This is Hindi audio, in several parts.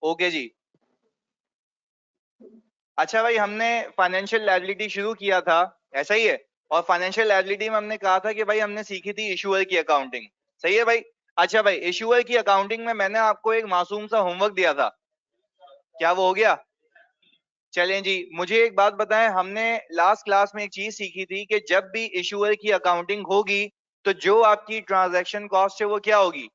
ओके जी। अच्छा भाई, हमने फाइनेंशियल लायबिलिटी शुरू किया था, ऐसा ही है। और फाइनेंशियल लायबिलिटी में हमने कहा था कि भाई हमने सीखी थी इशूअर की अकाउंटिंग। सही है भाई। अच्छा भाई, इशूअर की अकाउंटिंग में मैंने आपको एक मासूम सा होमवर्क दिया था, क्या वो हो गया? चलें जी, मुझे एक बात बताएं, हमने लास्ट क्लास में एक चीज सीखी थी कि जब भी इशूअर की अकाउंटिंग होगी तो जो आपकी ट्रांजैक्शन कॉस्ट है वो क्या होगी?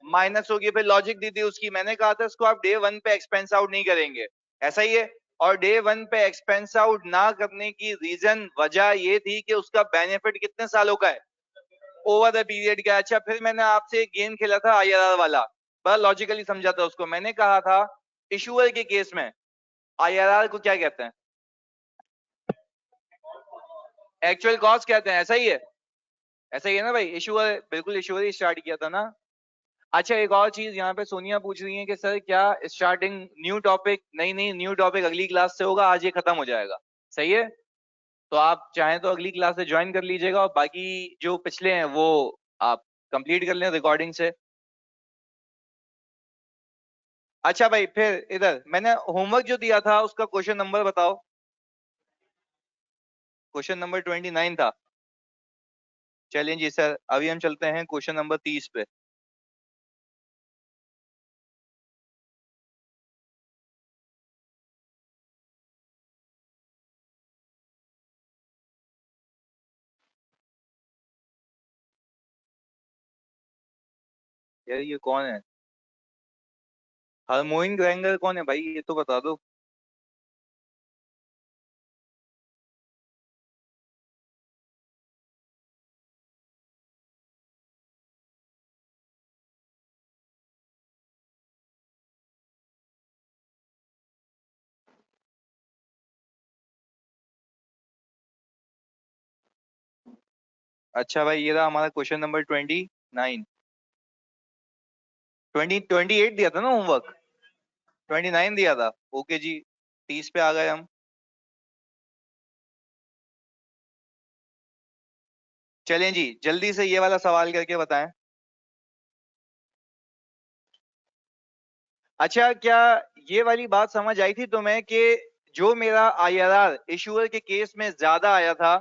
माइनस होगी। फिर लॉजिक दी थी उसकी, मैंने कहा था इसको आप डे वन पे एक्सपेंस आउट नहीं करेंगे, ऐसा ही है। और डे वन पे एक्सपेंस आउट ना करने की रीजन वजह ये थी कि उसका बेनिफिट कितने सालों का है, ओवर द पीरियड का। अच्छा, फिर मैंने आपसे एक गेम खेला था आईआरआर वाला, बड़ा लॉजिकली समझा था उसको। मैंने कहा था इशूअर के केस में आईआरआर को क्या कहते हैं? एक्चुअल कॉस्ट कहते हैं, ऐसा ही है। ऐसा ही है ना भाई, इशूअर बिल्कुल इशूअर ही स्टार्ट किया था ना। अच्छा, एक और चीज यहाँ पे सोनिया पूछ रही है कि सर क्या स्टार्टिंग न्यू टॉपिक? नहीं नहीं, न्यू टॉपिक अगली क्लास से होगा, आज ये खत्म हो जाएगा। सही है। तो आप चाहें तो अगली क्लास से ज्वाइन कर लीजिएगा और बाकी जो पिछले हैं वो आप कंप्लीट कर लें रिकॉर्डिंग से। अच्छा भाई, फिर इधर मैंने होमवर्क जो दिया था उसका क्वेश्चन नंबर बताओ। क्वेश्चन नंबर 29 था। चलिए जी सर, अभी हम चलते हैं क्वेश्चन नंबर 30 पे। यार ये कौन है? हारमोइन ग्रैंगर कौन है भाई, ये तो बता दो। अच्छा भाई, ये रहा हमारा क्वेश्चन नंबर 29। 28 दिया था ना होमवर्क? 29 दिया था। ओके जी, 30 पे आ गए हम। चलें जी, जल्दी से ये वाला सवाल करके बताएं। अच्छा, क्या ये वाली बात समझ आई थी तुम्हें कि जो मेरा आईआरआर इशूअर के केस में ज्यादा आया था,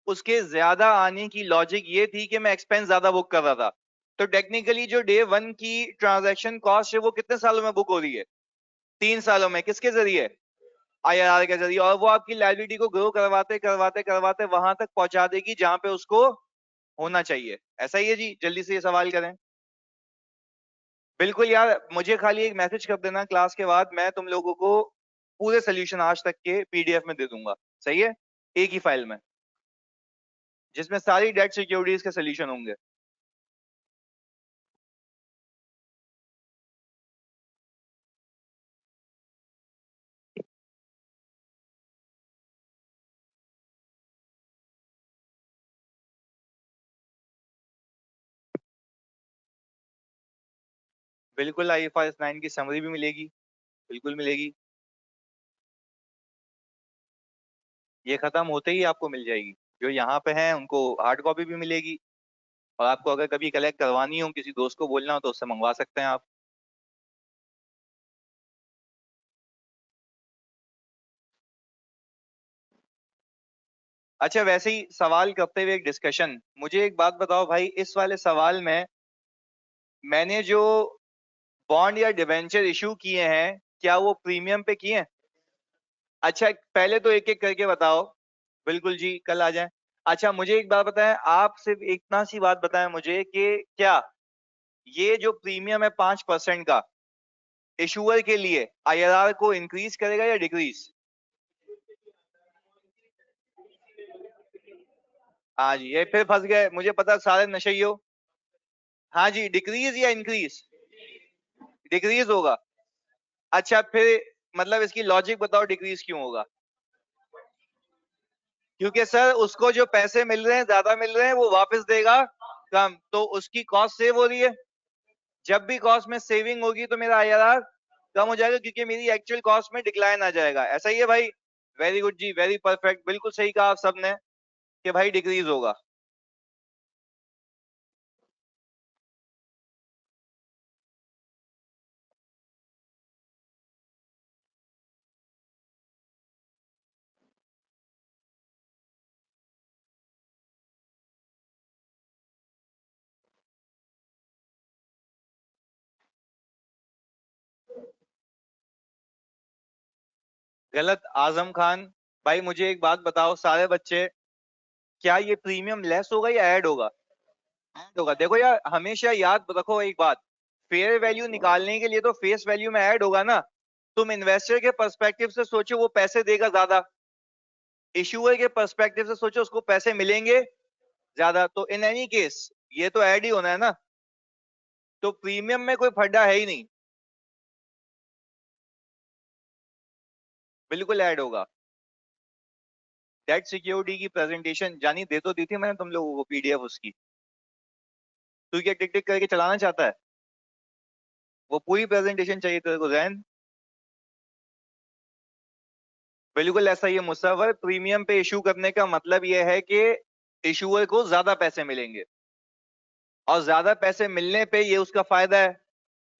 उसके ज्यादा आने की लॉजिक ये थी कि मैं एक्सपेंस ज्यादा बुक कर रहा था। तो टेक्निकली जो डे वन की ट्रांजैक्शन कॉस्ट है वो कितने सालों में बुक हो रही है? 3 सालों में। किसके जरिए? आईआरआर के जरिए। और वो आपकी लायबिलिटी को ग्रो करवाते करवाते करवाते वहां तक पहुंचा देगी जहां पे उसको होना चाहिए। ऐसा ही है जी, जल्दी से ये सवाल करें। बिल्कुल यार, मुझे खाली एक मैसेज कर देना क्लास के बाद, मैं तुम लोगों को पूरे सोल्यूशन आज तक के पीडीएफ में दे दूंगा। सही है। एक ही फाइल में, जिसमें सारी डेट सिक्योरिटीज के सोल्यूशन होंगे। बिल्कुल, आईएफआरएस 9 की समरी भी मिलेगी। बिल्कुल मिलेगी। ये खत्म होते ही आपको मिल जाएगी। जो यहाँ पे हैं उनको हार्ड कॉपी भी मिलेगी। और आपको अगर कभी कलेक्ट करवानी हो, किसी दोस्त को बोलना हो, तो उससे मंगवा सकते हैं आप। अच्छा, वैसे ही सवाल करते हुए एक डिस्कशन, मुझे एक बात बताओ भाई, इस वाले सवाल में मैंने जो बॉन्ड या डिवेंचर इशू किए हैं, क्या वो प्रीमियम पे किए हैं? अच्छा, पहले तो एक एक करके बताओ। बिल्कुल जी, कल आ जाएं। अच्छा, मुझे एक बात बताएं, आप सिर्फ इतना सी बात बताएं मुझे कि क्या ये जो प्रीमियम है 5% का, इशूअर के लिए आईआरआर को इंक्रीज करेगा या डिक्रीज? हाँ जी, ये फिर फंस गए, मुझे पता सारे नशे ही हो। हाँ जी, डिक्रीज या इंक्रीज? डिक्रीज होगा। अच्छा फिर, मतलब इसकी लॉजिक बताओ, डिक्रीज क्यों होगा? क्योंकि सर उसको जो पैसे मिल रहे हैं, ज्यादा मिल रहे हैं, वो वापस देगा कम, तो उसकी कॉस्ट सेव हो रही है। जब भी कॉस्ट में सेविंग होगी तो मेरा आईआरआर कम हो जाएगा, क्योंकि मेरी एक्चुअल कॉस्ट में डिक्लाइन आ जाएगा। ऐसा ही है भाई। वेरी गुड जी, वेरी परफेक्ट, बिल्कुल सही कहा आप सबने कि भाई डिक्रीज होगा। गलत। आजम खान, भाई मुझे एक बात बताओ सारे बच्चे, क्या ये प्रीमियम लेस होगा या ऐड होगा? ऐड होगा। देखो यार, हमेशा याद रखो एक बात, फेयर वैल्यू निकालने के लिए तो फेस वैल्यू में ऐड होगा ना। तुम इन्वेस्टर के पर्सपेक्टिव से सोचो, वो पैसे देगा ज्यादा। इशूअर के पर्सपेक्टिव से सोचो, उसको पैसे मिलेंगे ज्यादा। तो इन एनी केस ये तो ऐड ही होना है ना। तो प्रीमियम में कोई फड्डा है ही नहीं, बिल्कुल ऐड होगा। डेट सिक्योरिटी की प्रेजेंटेशन जानी दे तो दी थी मैंने तुम लोगों को, पीडीएफ उसकी। तू क्या टिक टिक करके चलाना चाहता है? वो पूरी प्रेजेंटेशन चाहिए तेरे को जैन? बिल्कुल ऐसा ही है मुसव्वर। प्रीमियम पे इशू करने का मतलब ये है कि इशूअर को ज्यादा पैसे मिलेंगे, और ज्यादा पैसे मिलने पे ये उसका फायदा है।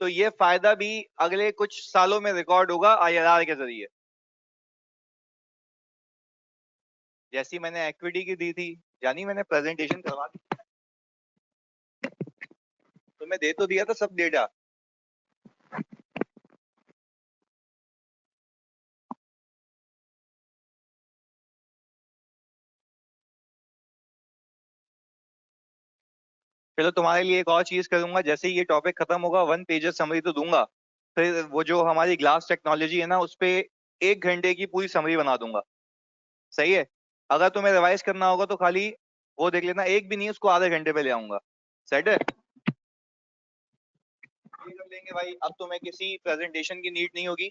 तो ये फायदा भी अगले कुछ सालों में रिकॉर्ड होगा आईआरआर के जरिए। जैसी मैंने इक्विटी की दी थी जानी, मैंने प्रेजेंटेशन करवा दी, तो मैं दे तो दिया था सब डेटा। चलो तुम्हारे लिए एक और चीज करूंगा, जैसे ही ये टॉपिक खत्म होगा 1 पेज समरी तो दूंगा। फिर वो जो हमारी ग्लास टेक्नोलॉजी है ना, उस पे 1 घंटे की पूरी समरी बना दूंगा। सही है? अगर तुम्हें रिवाइज करना होगा तो खाली वो देख लेना, एक भी नहीं उसको आधे घंटे पे ले आऊंगा। सेट है? ये कर लेंगे भाई, अब तुम्हें किसी प्रेजेंटेशन की नीड नहीं होगी।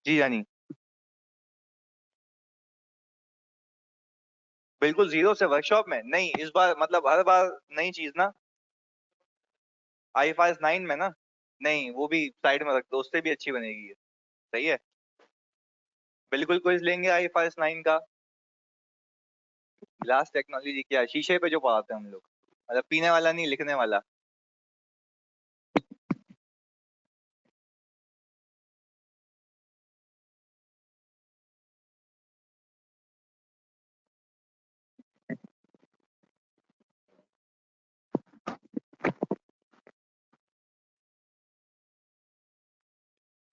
जी जानी। बिल्कुल जीरो से वर्कशॉप में नहीं, इस बार मतलब हर बार नई चीज ना। आई5 9 में ना? नहीं, वो भी साइड में रख दो, उससे भी अच्छी बनेगी ये। सही है? बिल्कुल क्विज लेंगे आई5 9 का। ग्लास टेक्नोलॉजी क्या है? शीशे पे जो पढ़ाते हैं हम लोग, मतलब पीने वाला नहीं, लिखने वाला।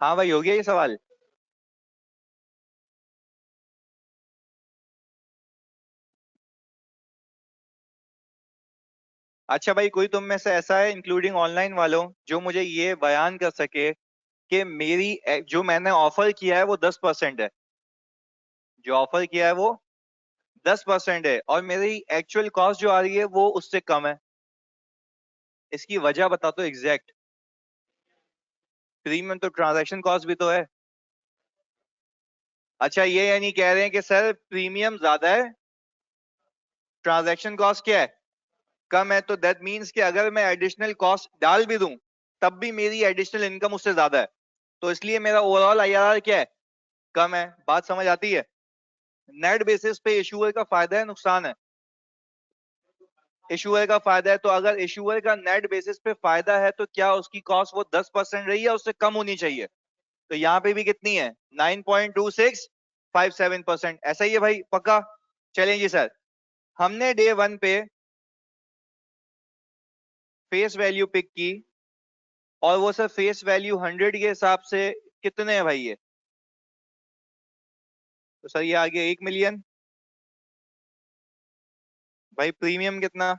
हाँ भाई, हो गया ये सवाल। अच्छा भाई, कोई तुम में से ऐसा है इंक्लूडिंग ऑनलाइन वालों जो मुझे ये बयान कर सके कि मेरी जो मैंने ऑफर किया है वो 10% है? जो ऑफर किया है वो 10% है, और मेरी एक्चुअल कॉस्ट जो आ रही है वो उससे कम है। इसकी वजह बता दो एग्जैक्ट। प्रीमियम तो ट्रांजैक्शन कॉस्ट भी तो है। अच्छा, ये यानी कह रहे हैं कि सर प्रीमियम ज्यादा है, ट्रांजैक्शन कॉस्ट क्या है, कम है। तो दैट मीन्स कि अगर मैं एडिशनल कॉस्ट डाल भी दूं तब भी मेरी एडिशनल इनकम उससे ज्यादा है। तो इसलिए मेरा ओवरऑल आईआरआर क्या है, कम है। बात समझ आती है? नेट बेसिस पे इशूअर का फायदा है नुकसान है? इशूअर का फायदा है। तो अगर इशूअर का नेट बेसिस पे फायदा है तो क्या उसकी कॉस्ट वो 10% रही है, उससे कम होनी चाहिए? तो यहाँ पे भी कितनी है? 9.2657%। ऐसा ही है भाई, पक्का? चलें जी सर। हमने डे 1 पे फेस वैल्यू पिक की, और वो सर फेस वैल्यू 100 के हिसाब से कितने है भाई ये? तो सर ये आ गया 1 मिलियन। भाई प्रीमियम कितना?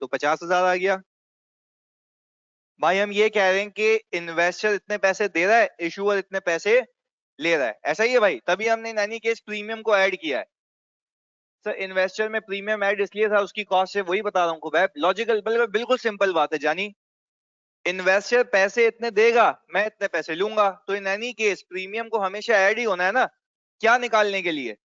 तो 50,000 आ गया। भाई हम ये कह रहे हैं कि इन्वेस्टर इतने पैसे दे रहा है, इशूअर इतने पैसे ले रहा है। ऐसा ही है भाई, तभी हमने इन एनी केस प्रीमियम को ऐड किया है। सर इन्वेस्टर में प्रीमियम ऐड इसलिए था, उसकी कॉस्ट से, वही बता रहा हूँ भाई, लॉजिकल, बिल्कुल बिल्कुल सिंपल बात है जानी। इन्वेस्टर पैसे इतने देगा, मैं इतने पैसे लूंगा, तो इन एनी केस प्रीमियम को हमेशा ऐड ही होना है ना। क्या निकालने के लिए?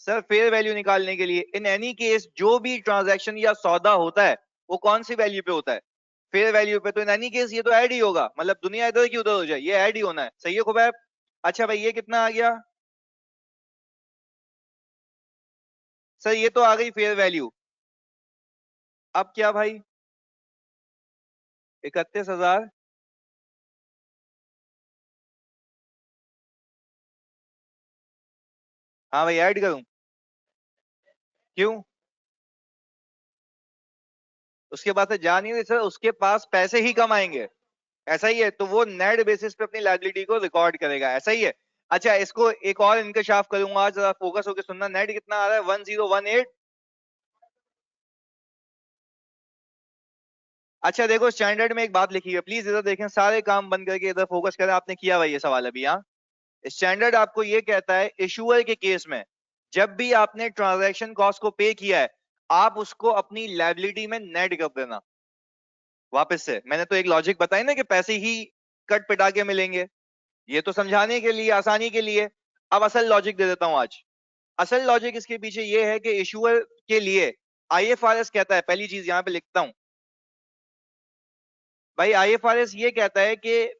सर फेयर वैल्यू निकालने के लिए। इन एनी केस जो भी ट्रांजैक्शन या सौदा होता है वो कौन सी वैल्यू पे होता है? फेयर वैल्यू पे। तो इन एनी केस ये तो ऐड ही होगा, मतलब दुनिया इधर की उधर हो जाए, ये ऐड ही होना है। सही है खुबैब? अच्छा भाई, ये कितना आ गया? सर ये तो आ गई फेयर वैल्यू। अब क्या भाई? 31,000। हाँ भाई, ऐड करूं? क्यों? उसके बाद से जा नहीं रही सर, उसके पास पैसे ही कम आएंगे। ऐसा ही है, तो वो नेट बेसिस पे अपनी लायबिलिटी को रिकॉर्ड करेगा, ऐसा ही है। अच्छा, इसको एक और इंकशाफ करूंगा, जरा फोकस होकर सुनना। नेट कितना आ रहा है? 1018। अच्छा देखो, स्टैंडर्ड में एक बात लिखी है, प्लीज इधर देखें, सारे काम बंद करके इधर फोकस करें। आपने किया भाई ये सवाल अभी? हाँ, स्टैंडर्ड आपको ये कहता है इशूअर के केस में जब भी आपने ट्रांजैक्शन कॉस्ट को पे किया है, आप उसको अपनी लायबिलिटी में नेट कर देना वापस से। मैंने तो एक लॉजिक बताई ना कि पैसे ही कट पिटा के मिलेंगे, ये तो समझाने के लिए, आसानी के लिए। अब असल लॉजिक दे देता हूं आज। असल लॉजिक इसके पीछे ये है कि इशूअर के लिए आईएफआरएस कहता है, पहली चीज यहां पे लिखता हूं भाई, आईएफआरएस ये कहता है कि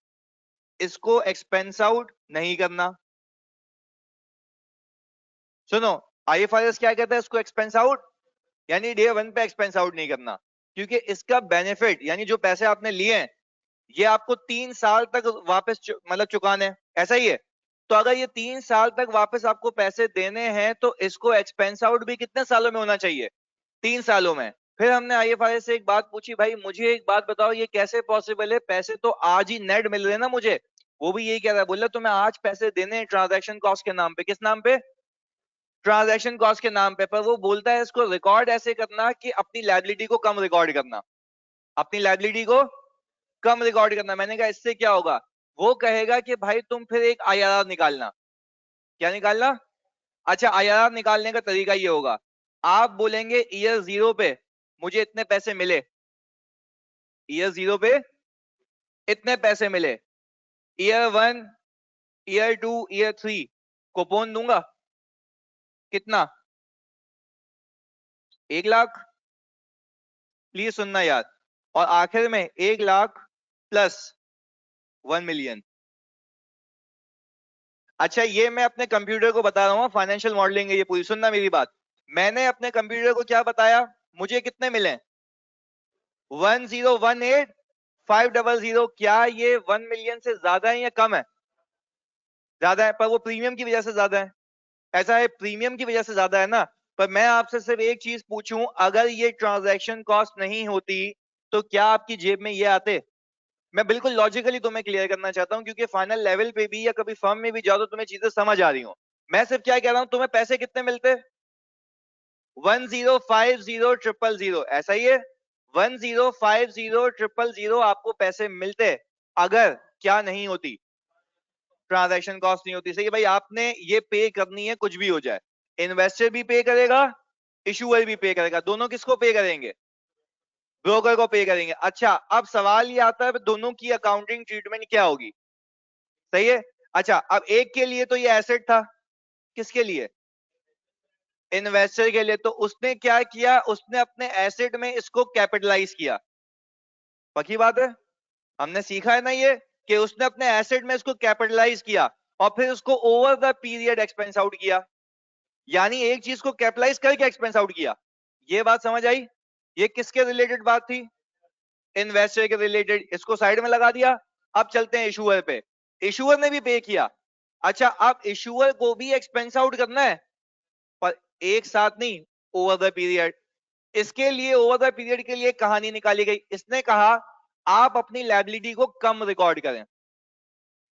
इसको एक्सपेंस आउट नहीं करना। सुनो, आईएफआरएस क्या कहता है? इसको एक्सपेंस आउट यानी डे वन पे एक्सपेंस आउट नहीं करना, क्योंकि इसका बेनिफिट यानी जो पैसे आपने लिए हैं ये आपको 3 साल तक वापस मतलब चुकाने हैं, ऐसा ही है। तो अगर ये 3 साल तक वापस आपको पैसे देने हैं तो इसको एक्सपेंस आउट भी कितने सालों में होना चाहिए? 3 सालों में। फिर हमने आईएफआरएस से एक बात पूछी, भाई मुझे एक बात बताओ, ये कैसे पॉसिबल है? पैसे तो आज ही नेट मिल रहे हैं ना मुझे। वो भी यही कह रहा है, बोला तुम्हें आज पैसे देने हैं ट्रांजैक्शन कॉस्ट के नाम पे। किस नाम पे? ट्रांजैक्शन कॉस्ट के नाम पे। पर वो बोलता है इसको रिकॉर्ड ऐसे करना कि अपनी लायबिलिटी को कम रिकॉर्ड करना, अपनी लायबिलिटी को कम रिकॉर्ड करना। मैंने कहा इससे क्या होगा? वो कहेगा कि भाई तुम फिर एक आईआरआर निकालना। क्या निकालना? अच्छा, आईआरआर निकालने का तरीका ये होगा, आप बोलेंगे ईयर जीरो पे मुझे इतने पैसे मिले, ईयर जीरो पे इतने पैसे मिले, year one, year two, year three coupon दूंगा। कितना? 1 लाख। प्लीज सुनना यार। और आखिर में 1 लाख प्लस 1 मिलियन। अच्छा, ये मैं अपने कंप्यूटर को बता रहा हूँ, फाइनेंशियल मॉडलिंग है ये पूरी, सुनना मेरी बात। मैंने अपने कंप्यूटर को क्या बताया? मुझे कितने मिले? 1018500। क्या ये 1 मिलियन से ज्यादा है या कम है? ज्यादा है, पर वो प्रीमियम की वजह से ज्यादा है। ऐसा है, प्रीमियम की वजह से ज्यादा है ना। पर मैं आपसे सिर्फ एक चीज पूछूं, अगर ये ट्रांजैक्शन कॉस्ट नहीं होती तो क्या आपकी जेब में ये आते? मैं बिल्कुल लॉजिकली तुम्हें क्लियर करना चाहता हूं, क्योंकि फाइनल लेवल पे भी या कभी फर्म में भी जाओ तो तुम्हें चीजें समझ आ रही हो। मैं सिर्फ क्या कह रहा हूं, तुम्हें पैसे कितने मिलते? 1050000, ऐसा ही है। 1050000 आपको पैसे मिलते अगर क्या नहीं होती, ट्रांजैक्शन कॉस्ट नहीं होती। सही भाई, आपने ये पे करनी है कुछ भी हो जाए। इन्वेस्टर भी पे करेगा, इशूअर भी पे करेगा, दोनों किसको पे करेंगे? ब्रोकर को पे करेंगे। अच्छा, अब सवाल ये आता है दोनों की अकाउंटिंग ट्रीटमेंट क्या होगी? सही है। अच्छा, अब एक के लिए तो ये एसेट था, किसके लिए? इन्वेस्टर के लिए। तो उसने क्या किया? उसने अपने एसेट में इसको कैपिटलाइज किया। पक्की बात है, हमने सीखा है ना ये, कि उसने अपने एसेट में इसको कैपिटलाइज किया और फिर उसको over the period expense out किया। यानी एक चीज को कैपिटलाइज करके एक्सपेंस आउट किया। ये बात समझ आई? ये किसके रिलेटेड बात थी? इन्वेस्टर के रिलेटेड। इसको साइड में लगा दिया। अब चलते हैं इशूअर पे। इशूअर ने भी पे किया। अच्छा, अब इशूअर को भी एक्सपेंस आउट करना है, पर एक साथ नहीं, ओवर द पीरियड। इसके लिए ओवर द पीरियड के लिए कहानी निकाली गई। इसने कहा आप अपनी लायबिलिटी को कम रिकॉर्ड करें,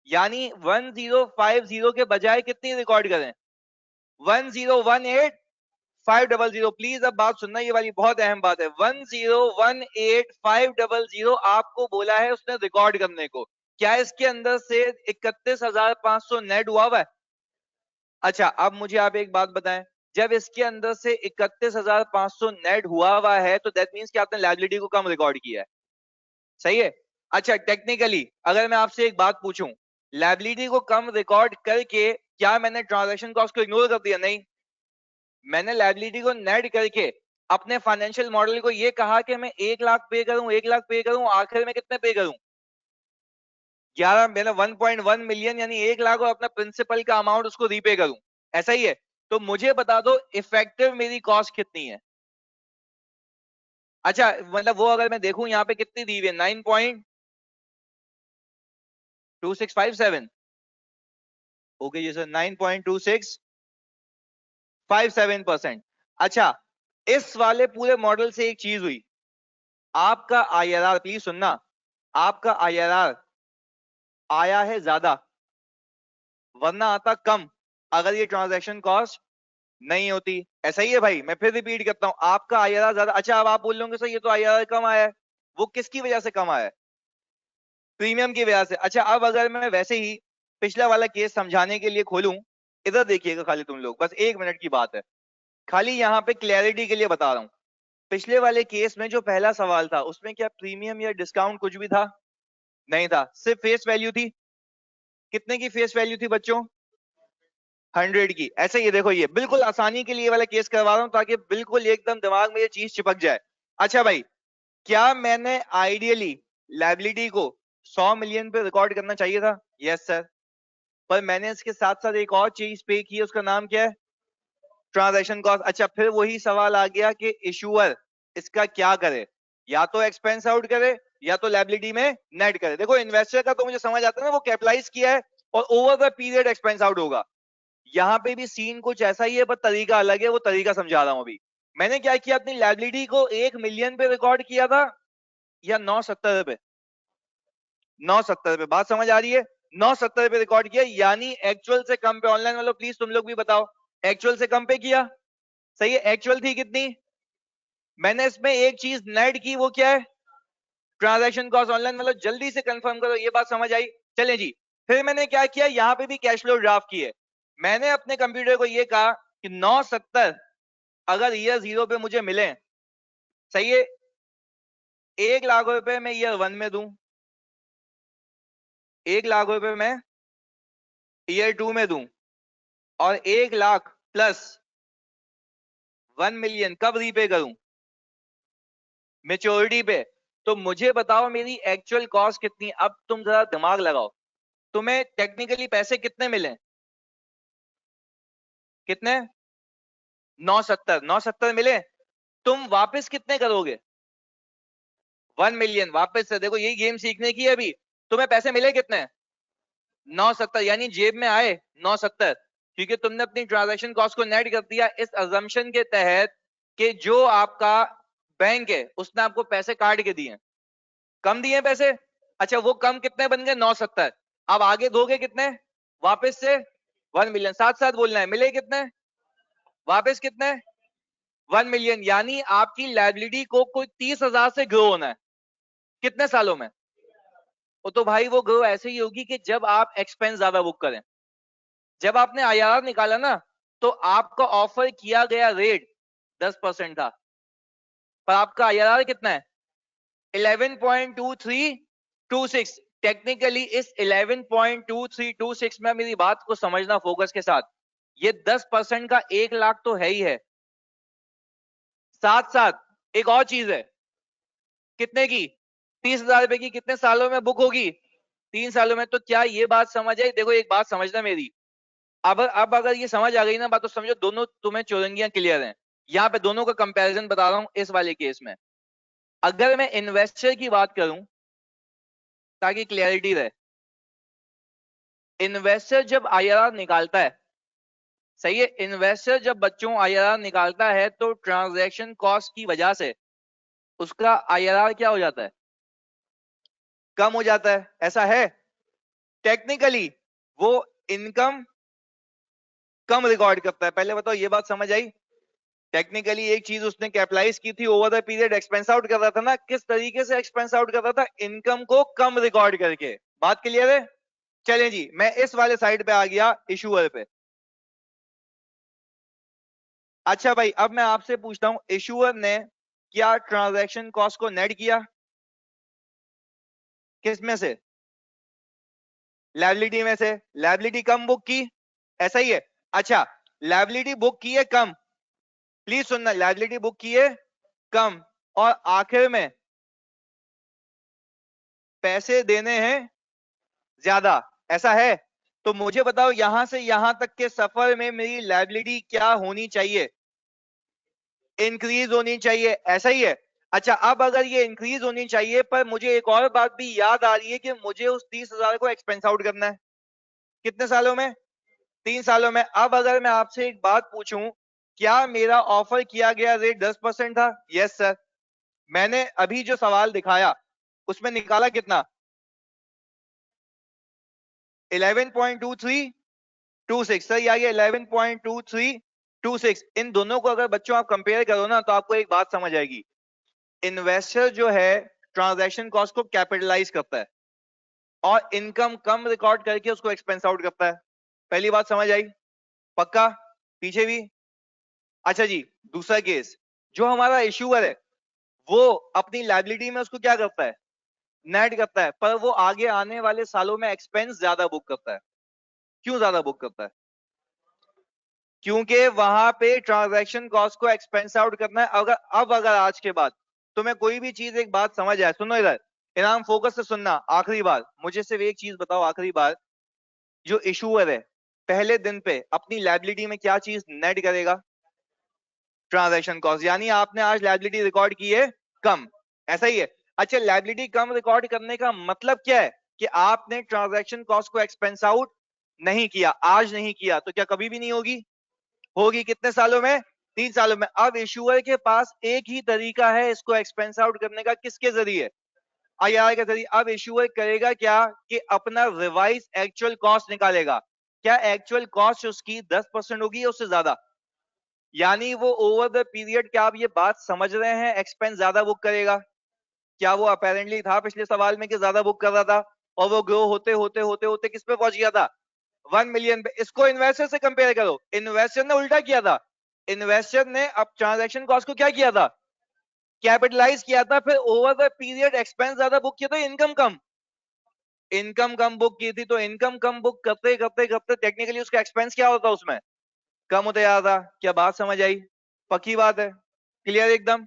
यानी 1050 के बजाय कितनी रिकॉर्ड करें? 1018500। प्लीज अब बात सुनना, ये वाली बहुत अहम बात है। 1018500 आपको बोला है उसने रिकॉर्ड करने को। क्या इसके अंदर से 31500 नेट हुआ है? अच्छा, अब मुझे आप एक बात बताएं, जब इसके अंदर से 31500 नेट हुआ है तो दैट मींस कि आपने लायबिलिटी को कम रिकॉर्ड किया है। सही है। अच्छा, टेक्निकली अगर मैं आपसे एक बात पूछूं, लायबिलिटी को कम रिकॉर्ड करके क्या मैंने ट्रांजैक्शन कॉस्ट को इग्नोर कर दिया? नहीं, मैंने लायबिलिटी को नेट करके अपने फाइनेंशियल मॉडल को ये कहा कि मैं 1 लाख पे करूं, 1 लाख पे करूं, आखिर में कितने पे करूं? 11, मैंने 1.1 मिलियन यानी 1 लाख और अपना प्रिंसिपल का अमाउंट उसको रीपे करूं, ऐसा ही है। तो मुझे बता दो इफेक्टिव मेरी कॉस्ट कितनी है? अच्छा, मतलब वो अगर मैं देखूं यहाँ पे कितनी दी हुई है, 9.2657। ओके जी सर, 9.2657%। अच्छा, इस वाले पूरे मॉडल से एक चीज हुई, आपका आईआरआर, प्लीज सुनना, आपका आईआरआर आया है ज्यादा, वरना आता कम अगर ये ट्रांजैक्शन कॉस्ट नहीं होती। ऐसा ही है भाई, मैं फिर रिपीट करता हूं, आपका आईआरआर ज्यादा, अच्छा अब आप बोल लोगे सर ये तो आईआरआर कम आया है, वो किसकी वजह से कम आया है? प्रीमियम की वजह से। अच्छा अब अगर मैं वैसे ही पिछला वाला केस समझाने के लिए खोलूं, इधर देखिएगा खाली तुम लोग, बस 1 मिनट की बात है, खाली यहाँ पे क्लैरिटी के लिए बता रहा हूँ। पिछले वाले केस में जो पहला सवाल था उसमें क्या प्रीमियम या डिस्काउंट कुछ भी था? नहीं था, सिर्फ फेस वैल्यू थी। कितने की फेस वैल्यू थी बच्चों? 100 की। ऐसे ही देखो, ये बिल्कुल आसानी के लिए वाला केस करवा रहा हूं ताकि बिल्कुल एकदम दिमाग में ये चीज चिपक जाए। अच्छा भाई, क्या मैंने आइडियली लायबिलिटी को 100 मिलियन पे रिकॉर्ड करना चाहिए था? Yes sir. पर मैंने इसके साथ साथ एक और चीज पे की है, उसका नाम क्या है? Transaction cost. अच्छा फिर वही सवाल आ गया कि इशूअर इसका क्या करे, या तो एक्सपेंस आउट करे या तो लायबिलिटी में नेट करे। देखो इन्वेस्टर का तो मुझे समझ आता है ना, वो कैपिटलाइज किया है और over the period expense out होगा। यहाँ पे भी सीन कुछ ऐसा ही है पर तरीका अलग है, वो तरीका समझा रहा हूं अभी। मैंने क्या किया, अपनी लायबिलिटी को 1 मिलियन पे रिकॉर्ड किया था या 970 पे? 970 पे, बात समझ आ रही है? 970 पे रिकॉर्ड किया, यानी एक्चुअल से कम पे। ऑनलाइन वालों प्लीज तुम लोग भी बताओ, एक्चुअल से कम पे किया? सही है, एक्चुअल थी कितनी? मैंने इसमें एक चीज नेट की, वो क्या है? Transaction cost. ऑनलाइन वालों जल्दी से कंफर्म करो, ये बात समझ आई? चलें जी। फिर मैंने क्या किया, यहाँ पे भी कैश फ्लो ड्राफ्ट की है। मैंने अपने कंप्यूटर को ये कहा कि 970 अगर ईयर 0 पे मुझे मिले, सही है, 1 लाख रुपए मैं ईयर 1 में दूं, 1 लाख रुपए मैं ईयर 2 में दूं, और 1 लाख प्लस 1 मिलियन कब रीपे करूं? मेच्योरिटी पे। तो मुझे बताओ मेरी एक्चुअल कॉस्ट कितनी? अब तुम जरा दिमाग लगाओ, तुम्हें टेक्निकली पैसे कितने मिले? कितने? 970। 970 मिले, तुम वापस कितने करोगे? 1 मिलियन वापस से। देखो यही गेम सीखने की है अभी। तुम्हें पैसे मिले कितने? 970, यानी जेब में आए 970, क्योंकि तुमने अपनी ट्रांजैक्शन कॉस्ट को नेट कर दिया इस अजम्पशन के तहत कि जो आपका बैंक है उसने आपको पैसे काट के दिए, कम दिए पैसे। अच्छा वो कम कितने बन गए? 970। अब आगे दोगे कितने वापस से? 1 मिलियन। साथ साथ बोलना है, मिले कितने वापस? कितने? 1 मिलियन। यानी आपकी लायबिलिटी को कोई 30,000 से ग्रो होना है। कितने सालों में? वो तो भाई वो ग्रो ऐसे ही होगी कि जब आप एक्सपेंस ज्यादा बुक करें। जब आपने आईआरआर निकाला ना, तो आपका ऑफर किया गया रेट 10% था, पर आपका आईआरआर कितना है? 11.2326। टेक्निकली इस 11.2326 में मेरी बात को समझना फोकस के साथ, ये 10% का 1 लाख तो है ही है, साथ साथ एक और चीज है। कितने की? 30,000 रुपए की। कितने सालों में बुक होगी? 3 सालों में। तो क्या ये बात समझ आई? देखो एक बात समझना मेरी, अब अगर ये समझ आ गई ना बात, तो समझो दोनों तुम्हें चौरंगियां क्लियर हैं। यहाँ पे दोनों का कंपैरिजन बता रहा हूं इस वाले केस में। अगर मैं इन्वेस्टर की बात करूं ताकि क्लियरिटी रहे, इन्वेस्टर जब आईआरआर निकालता है, सही है, इन्वेस्टर जब बच्चों आईआरआर निकालता है तो ट्रांजैक्शन कॉस्ट की वजह से उसका आईआरआर क्या हो जाता है? कम हो जाता है। ऐसा है? टेक्निकली वो इनकम कम रिकॉर्ड करता है। पहले बताओ ये बात समझ आई? टेक्निकली एक चीज उसने कैपिटलाइज की थी, over the period expense out कर रहा था ना। किस तरीके से एक्सपेंस आउट कर रहा था? इनकम को कम रिकॉर्ड करके। बात क्लियर है? चलें जी, मैं इस वाले साइड पे आ गया, इशूअर पे। अच्छा भाई, अब मैं आपसे पूछता हूं, इशूअर ने क्या ट्रांजैक्शन कॉस्ट को नेट किया? किस में से? लायबिलिटी में से। लायबिलिटी कम बुक की, ऐसा ही है? अच्छा, लायबिलिटी बुक की है कम, प्लीज सुनना, लायबिलिटी बुक की है कम, और आखिर में पैसे देने हैं ज्यादा, ऐसा है? तो मुझे बताओ यहां से यहां तक के सफर में मेरी लायबिलिटी क्या होनी चाहिए? इंक्रीज होनी चाहिए, ऐसा ही है? अच्छा अब अगर ये इंक्रीज होनी चाहिए, पर मुझे एक और बात भी याद आ रही है कि मुझे उस 30,000 को एक्सपेंस आउट करना है। कितने सालों में? 3 सालों में। अब अगर मैं आपसे एक बात पूछूं, क्या मेरा ऑफर किया गया रेट 10% था? Yes sir. मैंने अभी जो सवाल दिखाया उसमें निकाला कितना? 11.2326 सर, ये आ गया 11.2326। इन दोनों को अगर बच्चों आप कंपेयर करो ना तो आपको एक बात समझ आएगी। इन्वेस्टर जो है ट्रांजैक्शन कॉस्ट को कैपिटलाइज करता है और इनकम कम रिकॉर्ड करके उसको एक्सपेंस आउट करता है। पहली बात समझ आई? पक्का? पीछे भी? अच्छा जी, दूसरा केस, जो हमारा इश्यूअर है वो अपनी लायबिलिटी में उसको क्या करता है, नेट करता है, पर वो आगे आने वाले सालों में एक्सपेंस ज्यादा बुक करता है। क्यों ज्यादा बुक करता है? क्योंकि वहां पे ट्रांजैक्शन कॉस्ट को एक्सपेंस आउट करना है। अगर आज के बाद तुम्हें कोई भी चीज एक बात समझ आए, सुनो इधर, इनाम फोकस से सुनना, आखिरी बार मुझे सिर्फ एक चीज बताओ, आखिरी बार, जो इशूअर है पहले दिन पे अपनी लायबिलिटी में क्या चीज नेट करेगा? Transaction cost. यानी आपने आज लायबिलिटी रिकॉर्ड की है कम, ऐसा ही है। अच्छा, लायबिलिटी कम रिकॉर्ड करने का मतलब क्या है? कि आपने ट्रांजैक्शन कॉस्ट को एक्सपेंस आउट नहीं किया, आज नहीं किया, तो क्या कभी भी नहीं होगी? होगी। कितने सालों में? 3 सालों में। अब इशूअर के पास एक ही तरीका है इसको एक्सपेंस आउट करने का, किसके जरिए? आईआर के जरिए। अब इशूअर करेगा क्या कि अपना रिवाइज एक्चुअल कॉस्ट निकालेगा। क्या एक्चुअल कॉस्ट उसकी 10% होगी या उससे ज्यादा? यानी वो ओवर द पीरियड, क्या आप ये बात समझ रहे हैं, एक्सपेंस ज्यादा बुक करेगा। क्या वो अपेरेंटली था पिछले सवाल में कि ज्यादा बुक कर रहा था, और वो ग्रो होते होते होते होते किस पे पहुंच गया था? 1 मिलियन पे। इसको इन्वेस्टर से कंपेयर करो, इन्वेस्टर ने उल्टा किया था। इन्वेस्टर ने अब ट्रांजैक्शन कॉस्ट को क्या किया था? कैपिटलाइज किया था, फिर ओवर द पीरियड एक्सपेंस ज्यादा बुक किया था, इनकम कम। इनकम कम बुक की थी, तो इनकम कम बुक करते करते करते टेक्निकली उसका एक्सपेंस क्या होता, उसमें कम होता जा रहा था। क्या बात समझ आई? पक्की बात है? क्लियर एकदम?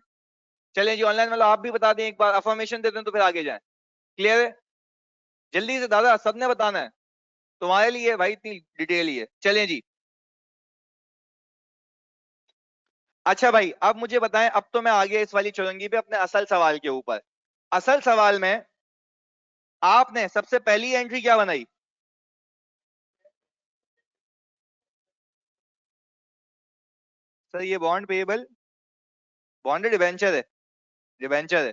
चलें जी, ऑनलाइन वाला आप भी बता दें, एक बार अफर्मेशन दे दें तो फिर आगे जाएं। क्लियर है? जल्दी से दादा, सबने बताना है, तुम्हारे लिए भाई इतनी डिटेल ही है। चलें जी। अच्छा भाई, अब मुझे बताएं, अब तो मैं आ गया इस वाली चुरंगी पे अपने असल सवाल के ऊपर। असल सवाल में आपने सबसे पहली एंट्री क्या बनाई? सर ये बॉन्ड पेएबल, बॉन्ड डिबेंचर है, डिबेंचर है।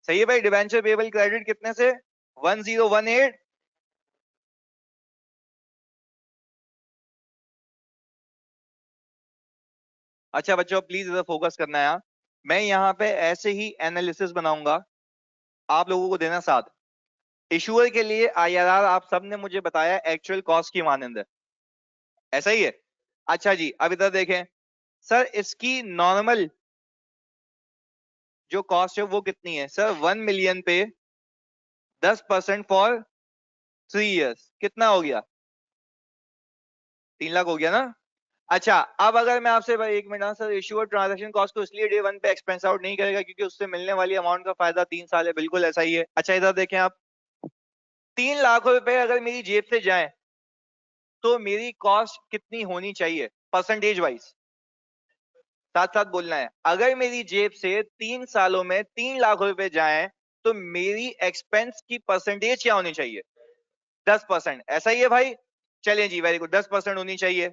सही है भाई, डिबेंचर पेएबल क्रेडिट कितने से? 1018। अच्छा बच्चों, प्लीज इधर फोकस करना है यहाँ। मैं यहाँ पे ऐसे ही एनालिसिस बनाऊंगा, आप लोगों को देना साथ। इशूअर के लिए आईआरआर आप सबने मुझे बताया एक्चुअल कॉस्ट की मानंद है, ऐसा ही है? अच्छा जी, अब इधर देखें, सर इसकी नॉर्मल जो कॉस्ट है वो कितनी है? सर 1 मिलियन पे 10% फॉर 3 इयर्स कितना हो गया? 3 लाख हो गया ना? अच्छा, अब अगर मैं आपसे भाई 1 मिनट, हाँ सर, इशूअर ट्रांजैक्शन कॉस्ट को इसलिए डे 1 पे एक्सपेंस आउट नहीं करेगा क्योंकि उससे मिलने वाली अमाउंट का फायदा 3 साल है, बिल्कुल ऐसा ही है। अच्छा इधर देखें आप, 3 लाख रुपए अगर मेरी जेब से जाए तो मेरी कॉस्ट कितनी होनी चाहिए परसेंटेज वाइज? साथ साथ बोलना है। अगर मेरी जेब से 3 सालों में 3 लाख रुपए जाएं तो मेरी एक्सपेंस की परसेंटेज क्या होनी चाहिए? 10%, ऐसा ही है भाई? चलिए जी, वेरी गुड, 10% होनी चाहिए।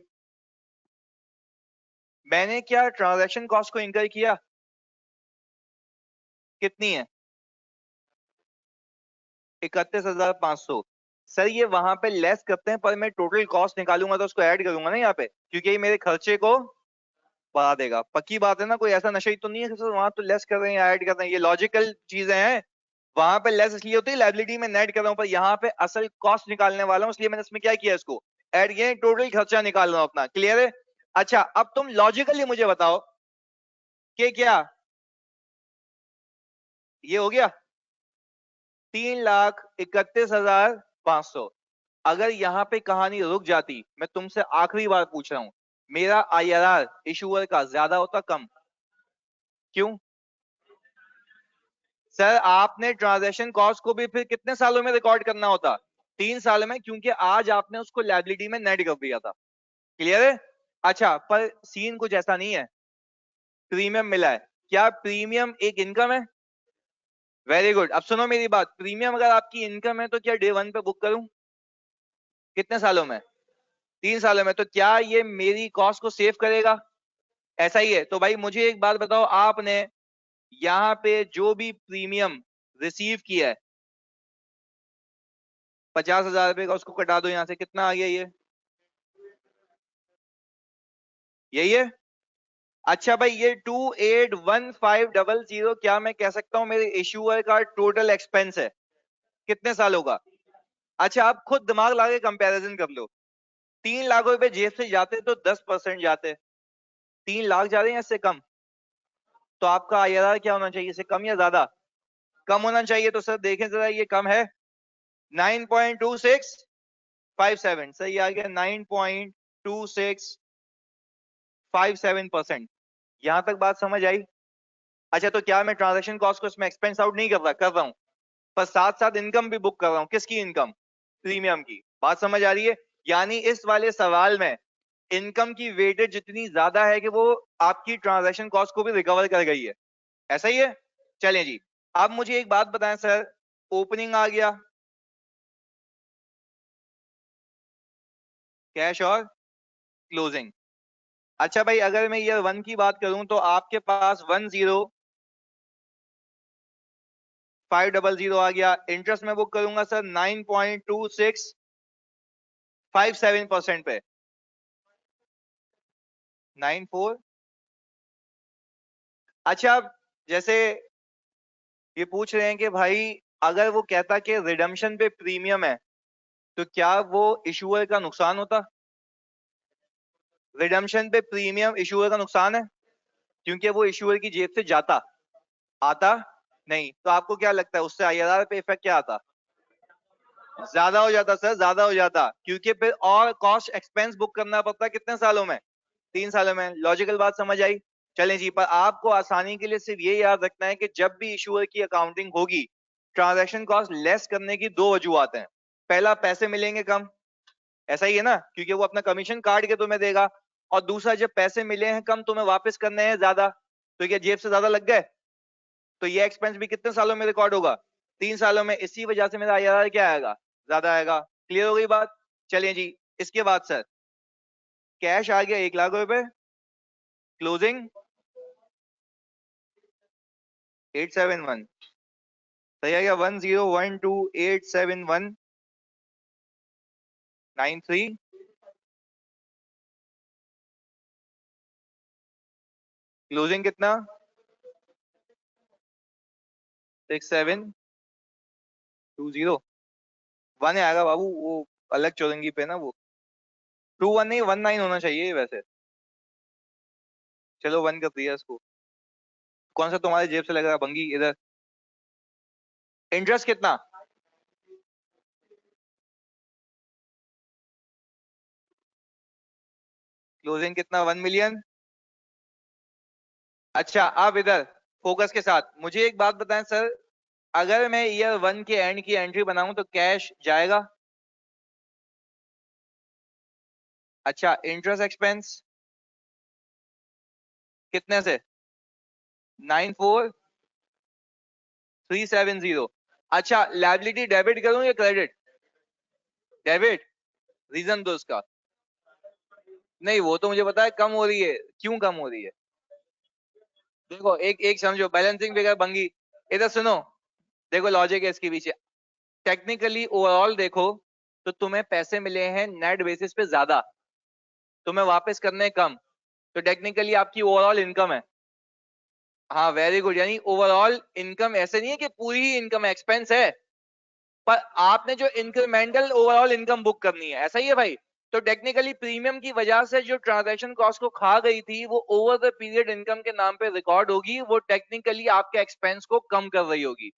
मैंने क्या ट्रांजैक्शन कॉस्ट को इंकर किया? कितनी है? 31,500। सर ये वहां पे लेस करते हैं, पर मैं टोटल कॉस्ट निकालूंगा तो उसको ऐड करूंगा ना यहाँ पे, क्योंकि ये मेरे खर्चे को बढ़ा देगा। पक्की बात है ना? कोई ऐसा नशा ही तो नहीं है कि सर वहां तो लेस कर रहे हैं या ऐड कर रहे हैं, ये लॉजिकल चीजें हैं। वहां पे लेस इसलिए होती है लायबिलिटी में नेट कर रहा हूं, पर यहाँ पे असल कॉस्ट निकालने वाला हूं, इसलिए मैंने इसमें क्या किया, इसको ऐड किया, टोटल खर्चा निकाल रहा हूं अपना। क्लियर है? अच्छा, अब तुम लॉजिकली मुझे बताओ कि क्या ये हो गया 3,31,500? अगर यहाँ पे कहानी रुक जाती, मैं तुमसे आखिरी बार पूछ रहा हूं, मेरा आईआरआर इशूअर का ज्यादा होता कम? क्यों? सर आपने ट्रांजैक्शन कॉस्ट को भी फिर कितने सालों में रिकॉर्ड करना होता? 3 साल में, क्योंकि आज आपने उसको लायबिलिटी में नेट कर दिया था। क्लियर है? अच्छा, पर सीन कुछ ऐसा नहीं है, प्रीमियम मिला है। क्या प्रीमियम एक इनकम है? Very good. अब सुनो मेरी बात, प्रीमियम अगर आपकी इनकम है तो क्या डे 1 पे बुक करूं? कितने सालों में? 3 सालों में। तो क्या ये मेरी कॉस्ट को सेव करेगा? ऐसा ही है। तो भाई मुझे एक बात बताओ, आपने यहाँ पे जो भी प्रीमियम रिसीव किया है 50,000 रुपए का, उसको कटा दो यहाँ से, कितना आ गया ये? यही है। अच्छा भाई, ये 281500 क्या मैं कह सकता हूँ मेरे इशूअर का टोटल एक्सपेंस है? कितने सालों का? अच्छा, आप खुद दिमाग लगा के कंपैरिजन कर लो। 3 लाख रुपए जेब से जाते तो 10% जाते, 3 लाख जा रहे हैं इससे कम, तो आपका आईआरआर क्या होना चाहिए? इससे कम या ज्यादा? कम होना चाहिए। तो सर देखें जरा, ये कम है 9.2657, सही आ गया 9.2657%। यहां तक बात समझ आई? अच्छा, तो क्या मैं ट्रांजैक्शन कॉस्ट को इसमें एक्सपेंस आउट नहीं कर रहा? कर रहा हूं, पर साथ साथ इनकम भी बुक कर रहा हूं। किसकी इनकम? प्रीमियम की। बात समझ आ रही है? यानी इस वाले सवाल में इनकम की वेटेज जितनी ज्यादा है कि वो आपकी ट्रांजैक्शन कॉस्ट को भी रिकवर कर गई है। ऐसा ही है? चलें जी, अब मुझे एक बात बताएं सर, ओपनिंग आ गया, कैश और क्लोजिंग। अच्छा भाई, अगर मैं ईयर 1 की बात करूं तो आपके पास 10500 आ गया। इंटरेस्ट में बुक करूंगा सर 9.2657% पे, 94। अच्छा, अब जैसे ये पूछ रहे हैं कि भाई अगर वो कहता कि रिडम्पशन पे प्रीमियम है, तो क्या वो इशूअर का नुकसान होता? रिडम्पशन पे प्रीमियम इशूअर का नुकसान है, क्योंकि वो इशूअर की जेब से जाता, आता नहीं। तो आपको क्या लगता है उससे आईआरआर पे इफेक्ट क्या आता? ज्यादा हो जाता सर, ज्यादा हो जाता, क्योंकि फिर और कॉस्ट एक्सपेंस बुक करना पड़ता कितने सालों में? 3 सालों में। लॉजिकल बात समझ आई? चलें जी, पर आपको आसानी के लिए सिर्फ ये याद रखना है कि जब भी इशूअर की अकाउंटिंग होगी, ट्रांजैक्शन कॉस्ट लेस करने की दो वजूहत हैं। पहला, पैसे मिलेंगे कम, ऐसा ही है ना, क्योंकि वो अपना कमीशन काट के तुम्हें देगा। और दूसरा, जब पैसे मिले हैं कम, तुम्हें वापस करने हैं ज्यादा, तो क्या जेब से ज्यादा लग गए? तो ये एक्सपेंस भी कितने सालों में रिकॉर्ड होगा? 3 सालों में। इसी वजह से मेरा आईआरआर क्या आएगा? ज्यादा आएगा। क्लियर हो गई बात? चलिए जी, इसके बाद सर, कैश आ गया 1 लाख रुपए, क्लोजिंग 871, सही आ गया 10128719 3। क्लोजिंग कितना? 6720। 1 आएगा बाबू, वो अलग चौरंगी पे ना वो। 21 नहीं, 19 होना चाहिए वैसे। चलो 1 कर दिया इसको। कौन सा तुम्हारे जेब से लग रहा है भंगी? इधर। इंटरेस्ट कितना? क्लोजिंग कितना? 1 मिलियन। अच्छा, अब इधर फोकस के साथ मुझे एक बात बताएं सर, अगर मैं ईयर 1 के एंड की एंट्री बनाऊं तो कैश जाएगा? अच्छा, इंटरेस्ट एक्सपेंस कितने से? 94370। अच्छा, लायबिलिटी डेबिट करूं या क्रेडिट? डेबिट। रीजन दो उसका। नहीं, वो तो मुझे पता है कम हो रही है, क्यों कम हो रही है? देखो, एक एक समझो, बैलेंसिंग फिगर भंगी, इधर सुनो। देखो लॉजिक है इसके पीछे। टेक्निकली ओवरऑल देखो तो तुम्हें पैसे मिले हैं नेट बेसिस पे ज्यादा, तुम्हें वापस करने कम, तो टेक्निकली आपकी ओवरऑल इनकम है। हाँ, वेरी गुड। यानी ओवरऑल इनकम ऐसे नहीं है कि पूरी ही इनकम एक्सपेंस है, पर आपने जो इंक्रीमेंटल ओवरऑल इनकम बुक करनी है, ऐसा ही है भाई। तो टेक्निकली प्रीमियम की वजह से जो ट्रांजैक्शन कॉस्ट को खा गई थी, वो ओवर द पीरियड इनकम के नाम पे रिकॉर्ड होगी, वो टेक्निकली आपके एक्सपेंस को कम कर रही होगी।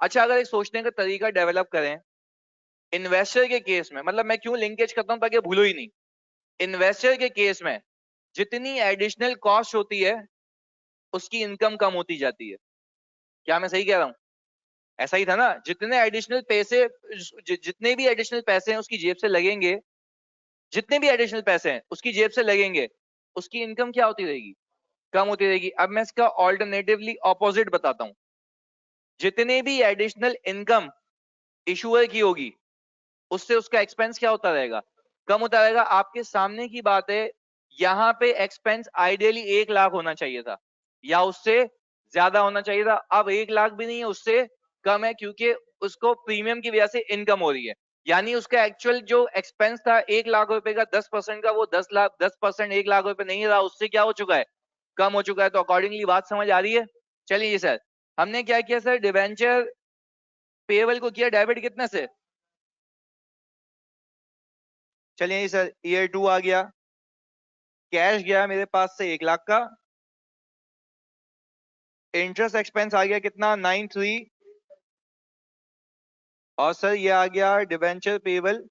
अच्छा, अगर एक सोचने का तरीका डेवलप करें इन्वेस्टर के केस में, मतलब मैं क्यों लिंकेज करता हूं ताकि भूलो ही नहीं। इन्वेस्टर के केस में जितनी एडिशनल कॉस्ट होती है उसकी इनकम कम होती जाती है। क्या मैं सही कह रहा हूं? ऐसा ही था ना, जितने एडिशनल पैसे, जितने भी एडिशनल पैसे हैं उसकी जेब से लगेंगे, जितने भी एडिशनल पैसे हैं उसकी जेब से लगेंगे, उसकी इनकम क्या होती रहेगी? कम होती रहेगी। अब मैं इसका ऑल्टरनेटिवली ऑपोजिट बताता हूं। जितने भी एडिशनल इनकम इशूअर की होगी, उससे उसका एक्सपेंस क्या होता रहेगा? कम होता रहेगा। आपके सामने की बात है, यहां पे एक्सपेंस आइडियली 1 लाख होना चाहिए था, या उससे ज्यादा होना चाहिए था, अब 1 लाख भी नहीं है, उससे कम है, क्योंकि उसको प्रीमियम की वजह से इनकम हो रही है। यानी उसका एक्चुअल जो एक्सपेंस था 1 लाख रुपए का 10% का, वो 10% 1 लाख रुपए नहीं रहा, उससे क्या हो चुका है, कम हो चुका है। तो अकॉर्डिंगली बात समझ आ रही है। चलिए सर, हमने क्या किया सर, डिवेंचर पेबल को किया डेबिट कितने से, चलिए सर ईयर 2 आ गया, कैश गया मेरे पास से 1 लाख का, इंटरेस्ट एक्सपेंस आ गया कितना 93, और सर ये आ गया डिवेंचर पेबल,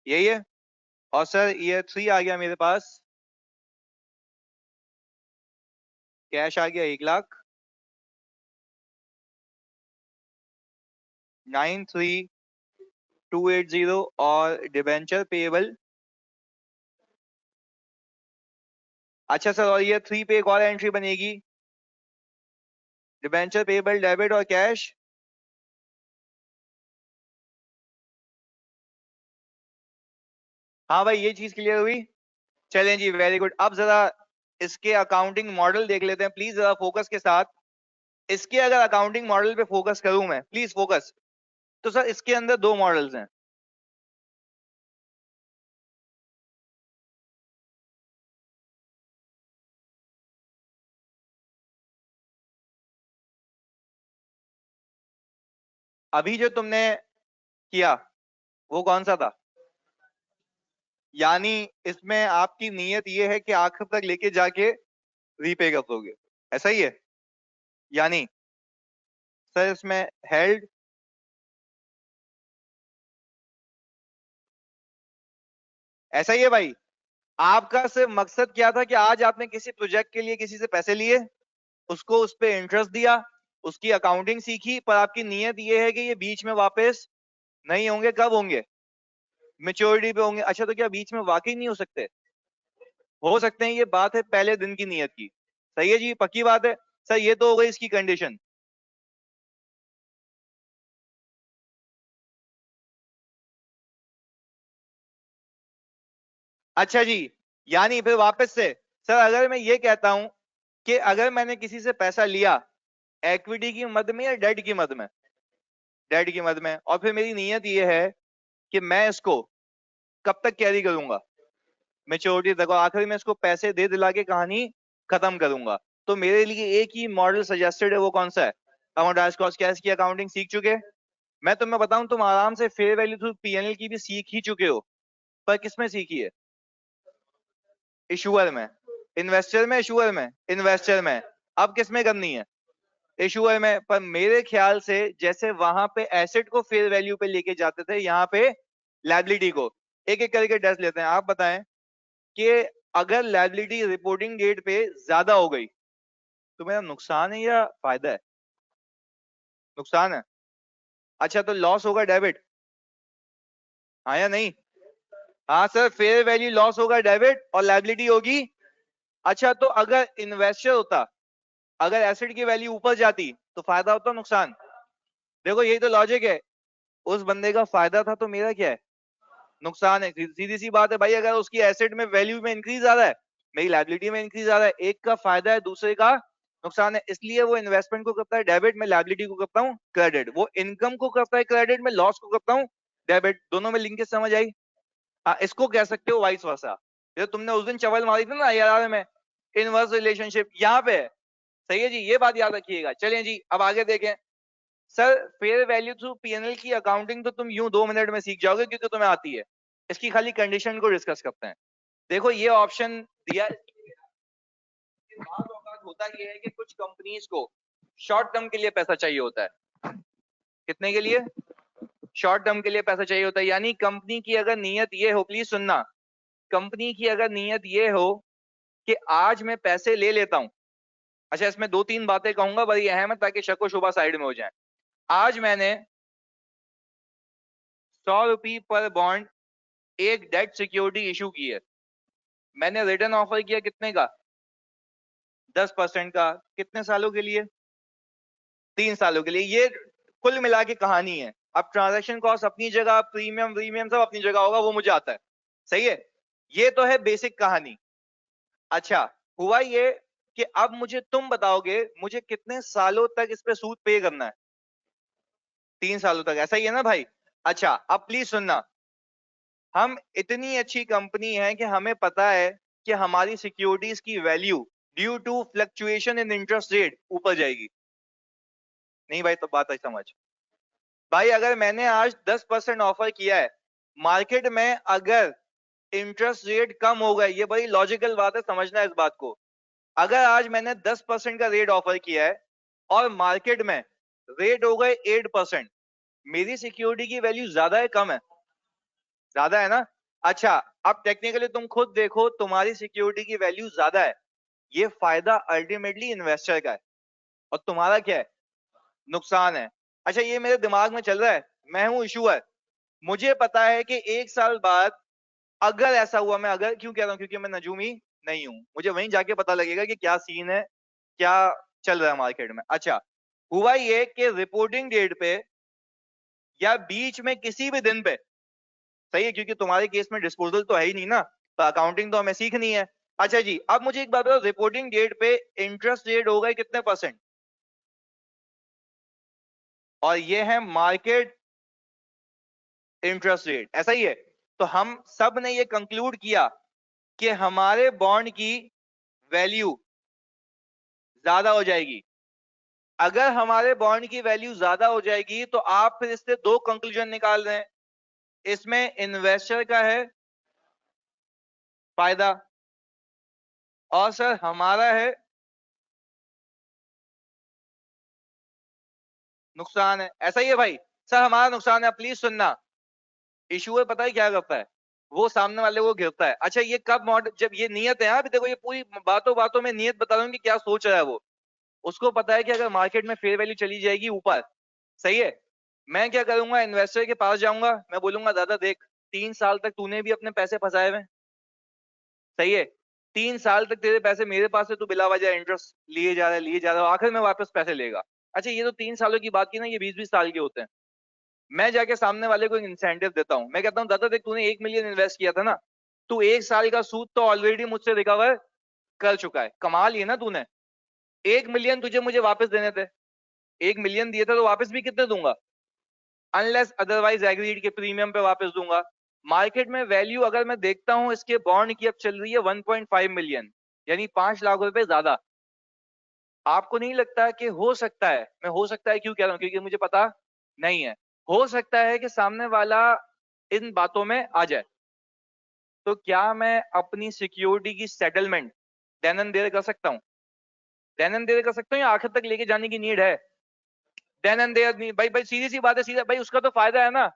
यही है। और सर ईयर 3 आ गया मेरे पास, कैश आ गया 1 लाख, 93280, और डिवेंचर पेबल। अच्छा सर, और ये 3 पे एक और एंट्री बनेगी, डिवेंचर पेबल डेबिट और कैश। हाँ भाई, ये चीज क्लियर हुई। चलें जी, वेरी गुड। अब जरा इसके अकाउंटिंग मॉडल देख लेते हैं, प्लीज जरा फोकस के साथ। इसके अगर अकाउंटिंग मॉडल पे फोकस करूं मैं, प्लीज फोकस, तो सर इसके अंदर दो मॉडल्स हैं। अभी जो तुमने किया वो कौन सा था, यानी इसमें आपकी नीयत ये है कि आखिर तक लेके जाके रीपे कर दोगे, ऐसा ही है? यानी सर इसमें हेल्ड, ऐसा ही है भाई? आपका सिर्फ मकसद क्या था कि आज आपने किसी प्रोजेक्ट के लिए किसी से पैसे लिए, उसको उस पे इंटरेस्ट दिया, उसकी अकाउंटिंग सीखी, पर आपकी नीयत ये है कि ये बीच में वापस नहीं होंगे, कब होंगे, मेच्योरिटी पे होंगे। अच्छा, तो क्या बीच में वाकई नहीं हो सकते? हो सकते हैं, ये बात है पहले दिन की नीयत की। सही है जी, पक्की बात है। सर ये तो हो गई इसकी कंडीशन। अच्छा जी, यानी फिर वापस से, सर अगर मैं ये कहता हूं कि अगर मैंने किसी से पैसा लिया इक्विटी की मद में या डेट की मद में, डेट की मद में, और फिर मेरी नीयत ये है कि मैं इसको कब तक कैरी करूंगा, मेच्योरिटी तक, और आखिर में इसको पैसे दे दिला के कहानी खत्म करूंगा, तो मेरे लिए एक ही मॉडल सजेस्टेड है, वो कौन सा है? अमोडास कॉस्ट कैश की अकाउंटिंग सीख चुके? मैं तुम्हें बताऊं, तुम आराम से फेयर वैल्यू थ्रू पीएनएल की भी सीख ही चुके हो, पर किसमें सीखी है? इशूअर में। इन्वेस्टर में, इशूअर में? इन्वेस्टर में। अब किसमें करनी है? इशूअर में। पर मेरे ख्याल से जैसे वहां पे एसेट को फेयर वैल्यू पे लेके जाते थे, यहाँ पे लायबिलिटी को। एक एक करके टेस्ट लेते हैं, आप बताएं कि अगर लायबिलिटी रिपोर्टिंग डेट पे ज्यादा हो गई तो मेरा नुकसान है या फायदा है? नुकसान है। अच्छा, तो लॉस होगा डेबिट, हाँ या नहीं? हाँ सर, फेयर वैल्यू लॉस होगा डेबिट, और लायबिलिटी होगी। अच्छा, तो अगर इन्वेस्टर होता, अगर एसेट की वैल्यू ऊपर जाती तो फायदा होता नुकसान? देखो यही तो लॉजिक है, उस बंदे का फायदा था तो मेरा क्या है, नुकसान है। सीधी सी बात है भाई, अगर उसकी एसेट में वैल्यू में इंक्रीज आ रहा है, मेरी लायबिलिटी में इंक्रीज आ रहा है, एक का फायदा है दूसरे का नुकसान है, इसलिए वो इन्वेस्टमेंट को करता है डेबिट, में लायबिलिटी को करता हूँ क्रेडिट, वो इनकम को करता है क्रेडिट, में लॉस को करता हूँ डेबिट। दोनों में लिंकेज समझ आई? हाँ, इसको कह सकते हो वाइस वर्सा। जो तुमने उस दिन चवल मारी थी ना यार में, इनवर्स रिलेशनशिप यहाँ पे है। सही है जी, ये बात याद रखिएगा। चलें जी, अब आगे देखें। Sir fair value through PNL की अकाउंटिंग तो तुम यूं 2 मिनट में सीख जाओगे, क्योंकि तुम्हें आती है। इसकी खाली कंडीशन को डिस्कस करते हैं। देखो ये ऑप्शन दिया है, बात औकात होता ये है कि कुछ कंपनीज को शॉर्ट टर्म के लिए पैसा चाहिए होता है। कितने के लिए? शॉर्ट टर्म के लिए पैसा चाहिए होता है। यानी कंपनी की अगर नीयत ये हो, प्लीज सुनना, कंपनी की अगर नीयत ये हो कि आज मैं पैसे ले लेता हूं। अच्छा, इसमें दो तीन बातें कहूंगा, बड़ी अहम है, ताकि शक व शुबा साइड में हो जाए। आज मैंने 100 रुपये पर बॉन्ड एक डेट सिक्योरिटी इशू की है, मैंने रिटर्न ऑफर किया कितने का, 10% का, कितने सालों के लिए, 3 सालों के लिए। ये कुल मिला के कहानी है। अब ट्रांजैक्शन कॉस्ट अपनी जगह, प्रीमियम प्रीमियम सब अपनी जगह होगा, वो मुझे आता है। सही है, ये तो है बेसिक कहानी। अच्छा, हुआ ये कि अब मुझे तुम बताओगे मुझे कितने सालों तक इस पे सूद पे करना है। 3 सालों तक, ऐसा ही है ना भाई। अच्छा अब प्लीज सुनना, हम इतनी अच्छी कंपनी है कि हमें पता है कि हमारी सिक्योरिटीज की value due to fluctuation in interest rate ऊपर जाएगी। नहीं भाई, तो बात है समझ। भाई अगर मैंने आज 10% ऑफर किया है मार्केट में, अगर इंटरेस्ट रेट कम हो गए, ये बड़ी लॉजिकल बात है, समझना है इस बात को। अगर आज मैंने 10% का रेट ऑफर किया है और मार्केट में रेट हो गए 8%, मेरी सिक्योरिटी की वैल्यू ज्यादा है कम है? ज्यादा है ना। अच्छा अब टेक्निकली तुम खुद देखो, तुम्हारी सिक्योरिटी की वैल्यू ज्यादा है, ये फायदा अल्टीमेटली इन्वेस्टर का है और तुम्हारा क्या है, नुकसान है। अच्छा ये मेरे दिमाग में चल रहा है, मैं हूं इशूअर, मुझे पता है कि 1 साल बाद अगर ऐसा हुआ, मैं अगर क्यों कह रहा हूं, क्योंकि मैं नजूमी नहीं हूं, मुझे वहीं जाके पता लगेगा कि क्या सीन है, क्या चल रहा है मार्केट में। अच्छा हुआ ये कि रिपोर्टिंग डेट पे या बीच में किसी भी दिन पे, सही है, क्योंकि तुम्हारे केस में डिस्पोजल तो है ही नहीं ना, तो अकाउंटिंग तो हमें सीखनी है। अच्छा जी अब मुझे एक बात बताओ, रिपोर्टिंग डेट पे इंटरेस्ट रेट हो गए कितने परसेंट, और ये है मार्केट इंटरेस्ट रेट, ऐसा ही है। तो हम सब ने ये कंक्लूड किया कि हमारे बॉन्ड की वैल्यू ज्यादा हो जाएगी। अगर हमारे बॉन्ड की वैल्यू ज्यादा हो जाएगी तो आप फिर इससे दो कंक्लूजन निकाल रहे हैं, इसमें इन्वेस्टर का है फायदा और सर हमारा है नुकसान है, ऐसा ही है भाई। सर हमारा नुकसान है, प्लीज सुनना। इशूअर पता है क्या करता है, वो सामने वाले को गिरता है। अच्छा ये कब मॉडल, जब ये नियत है, अभी देखो ये पूरी बातों बातों में नियत बता रहा हूँ कि क्या सोच रहा है वो। उसको पता है कि अगर मार्केट में फेयर वैल्यू चली जाएगी ऊपर, सही है, मैं क्या करूंगा, इन्वेस्टर के पास जाऊंगा, मैं बोलूंगा दादा देख, 3 साल तक तूने भी अपने पैसे फंसाए हुए हैं, सही है, 3 साल तक तेरे पैसे मेरे पास है, तू बिला वजह इंटरेस्ट लिए जा रहा है, लिए जा रहा है, आखिर में वापस पैसे लेगा। अच्छा ये तो 3 सालों की बात की ना, ये 20-20 साल के होते हैं। मैं जाके सामने वाले को एक इंसेंटिव देता हूँ, मैं कहता हूँ दादा देख, तूने 1 मिलियन इन्वेस्ट किया था ना, तू 1 साल का सूद तो ऑलरेडी मुझसे रिकवर कर चुका है, कमाल ये ना तूने। 1 मिलियन तुझे मुझे वापस देने थे, 1 मिलियन दिए थे तो वापस भी कितने दूंगा, अनलेस अदरवाइज एग्रीड के प्रीमियम पे वापस दूंगा। मार्केट में वैल्यू अगर मैं देखता हूं इसके बॉन्ड की अब चल रही है 1.5 मिलियन, यानी 5 लाख रुपए ज्यादा। आपको नहीं लगता कि हो सकता है, मैं हो सकता है क्यों कह रहा हूं, क्योंकि मुझे पता नहीं है, हो सकता है कि सामने वाला इन बातों में आ जाए, तो क्या मैं अपनी सिक्योरिटी की सेटलमेंट देन एंड देयर कर सकता हूँ, देन एंड देयर कर सकता हूँ, या आखिर तक लेके जाने की नीड है? देन एंड देयर नहीं भाई, भाई सीधी सी बात है, सीधा भाई, उसका तो फायदा है ना,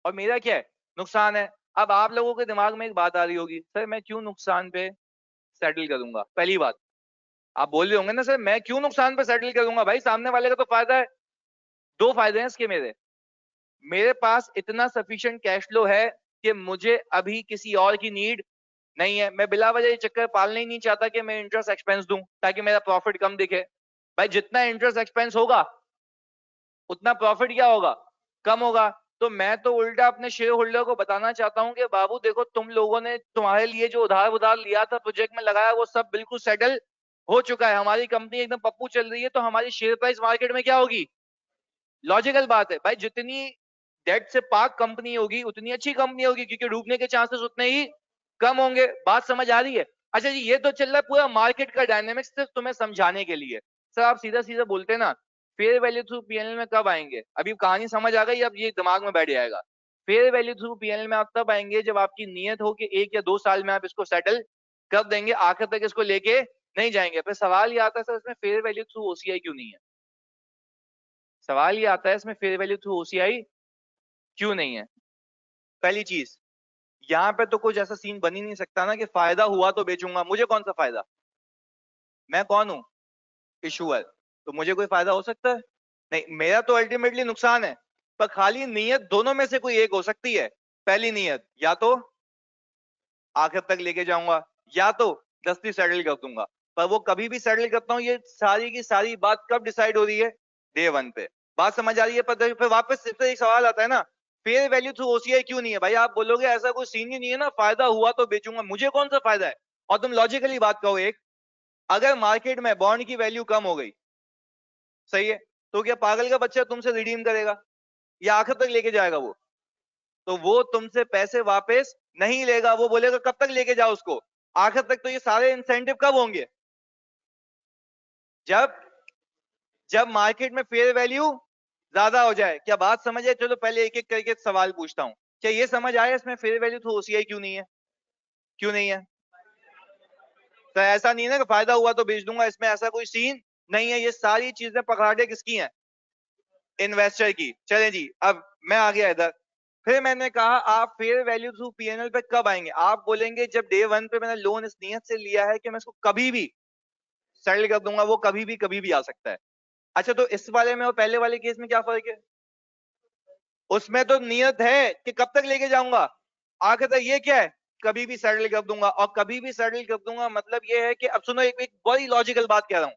और मेरा क्या है, नुकसान है। अब आप लोगों के दिमाग में एक बात आ रही होगी, सर मैं क्यों नुकसान पे सेटल करूंगा, पहली बात आप बोल रहे होंगे ना, सर मैं क्यों नुकसान पे सेटल करूंगा, भाई सामने वाले का तो फायदा है। दो फायदे हैं इसके मेरे, मेरे पास इतना सफिशिएंट कैश फ्लो है कि मुझे अभी किसी और की नीड नहीं है, मैं बिला वजह ये चक्कर पालना ही नहीं चाहता कि मैं इंटरेस्ट एक्सपेंस दूं ताकि मेरा प्रॉफिट कम दिखे। भाई जितना इंटरेस्ट एक्सपेंस होगा उतना प्रॉफिट क्या होगा, कम होगा। तो मैं तो उल्टा अपने शेयर होल्डर को बताना चाहता हूं कि बाबू देखो, तुम लोगों ने तुम्हारे लिए जो उधार उधार लिया था प्रोजेक्ट में लगाया, वो सब बिल्कुल सेटल हो चुका है, हमारी कंपनी एकदम पप्पू चल रही है, तो हमारी शेयर प्राइस मार्केट में क्या होगी, लॉजिकल बात है भाई, जितनी डेट से पाक कंपनी होगी उतनी अच्छी कंपनी होगी, क्योंकि डूबने के चांसेस उतने ही कम होंगे। बात समझ आ रही है? अच्छा जी ये तो चल रहा है पूरा मार्केट का डायनेमिक्स सिर्फ तुम्हें समझाने के लिए। सर आप सीधा सीधा बोलते ना, फेयर वैल्यू थ्रू पीएनएल में कब आएंगे, अभी कहानी समझ आ गई, अब ये दिमाग में बैठ जाएगा। फेयर वैल्यू थ्रू पीएनएल में आप तब आएंगे जब आपकी नीयत हो कि 1 या 2 साल में आप इसको सेटल कर देंगे, आखिर तक इसको लेके नहीं जाएंगे। फिर सवाल ये आता है, सर इसमें फेयर वैल्यू थ्रू ओसीआई क्यों नहीं है, सवाल ये आता है इसमें फेयर वैल्यू थ्रू ओसीआई क्यों नहीं है। पहली चीज, यहाँ पे तो कुछ ऐसा सीन बन ही नहीं सकता ना कि फायदा हुआ तो बेचूंगा, मुझे कौन सा फायदा, मैं कौन हूं, इशूअर, तो मुझे कोई फायदा हो सकता है, नहीं, मेरा तो अल्टीमेटली नुकसान है। पर खाली नीयत दोनों में से कोई एक हो सकती है, पहली नीयत या तो आखिर तक लेके जाऊंगा, या तो दस्ती सेटल कर दूंगा। पर वो कभी भी सेटल करता हूँ, ये सारी की सारी बात कब डिसाइड हो रही है, डे वन पे। बात समझ आ रही है? पर फिर वापस से एक सवाल आता है ना, फेयर वैल्यू थ्रू ओसीआई क्यों नहीं है? भाई आप बोलोगे ऐसा कोई सीन ही नहीं है ना, फायदा हुआ तो बेचूंगा, मुझे कौन सा फायदा है, और तुम लॉजिकली बात कहो एक, अगर मार्केट में बॉन्ड की वैल्यू कम हो गई, सही है, तो क्या पागल का बच्चा तुमसे रिडीम करेगा या आखिर तक लेके जाएगा वो? तो वो तुमसे पैसे वापस नहीं लेगा, वो बोलेगा कब तक लेके जाओ उसको, आखिर तक। तो ये सारे इंसेंटिव कब होंगे? जब जब मार्केट में फेयर वैल्यू ज्यादा हो जाए। क्या बात समझ है? चलो पहले एक एक करके सवाल पूछता हूं। क्या ये समझ आया इसमें फेयर वैल्यू थ्रू ओसीआई क्यों नहीं है? क्यों नहीं है? तो ऐसा नहीं है ना कि फायदा हुआ तो बेच दूंगा, इसमें ऐसा कोई सीन नहीं है। ये सारी चीजें पकड़ाटे किसकी हैं? इन्वेस्टर की। चलें जी, अब मैं आ गया इधर। फिर मैंने कहा आप फेयर वैल्यू थ्रू पीएनएल पे कब आएंगे? आप बोलेंगे जब डे वन पे मैंने लोन इस नियत से लिया है कि मैं इसको कभी भी सेटल कर दूंगा। वो कभी भी आ सकता है। अच्छा, तो इस वाले में और पहले वाले केस में क्या फर्क है? उसमें तो नियत है कि कब तक लेके जाऊंगा, आखिर तक। ये क्या है? कभी भी सेटल कर दूंगा। और कभी भी सेटल कर दूंगा मतलब ये है कि, अब सुनो, एक बड़ी लॉजिकल बात कह रहा हूं।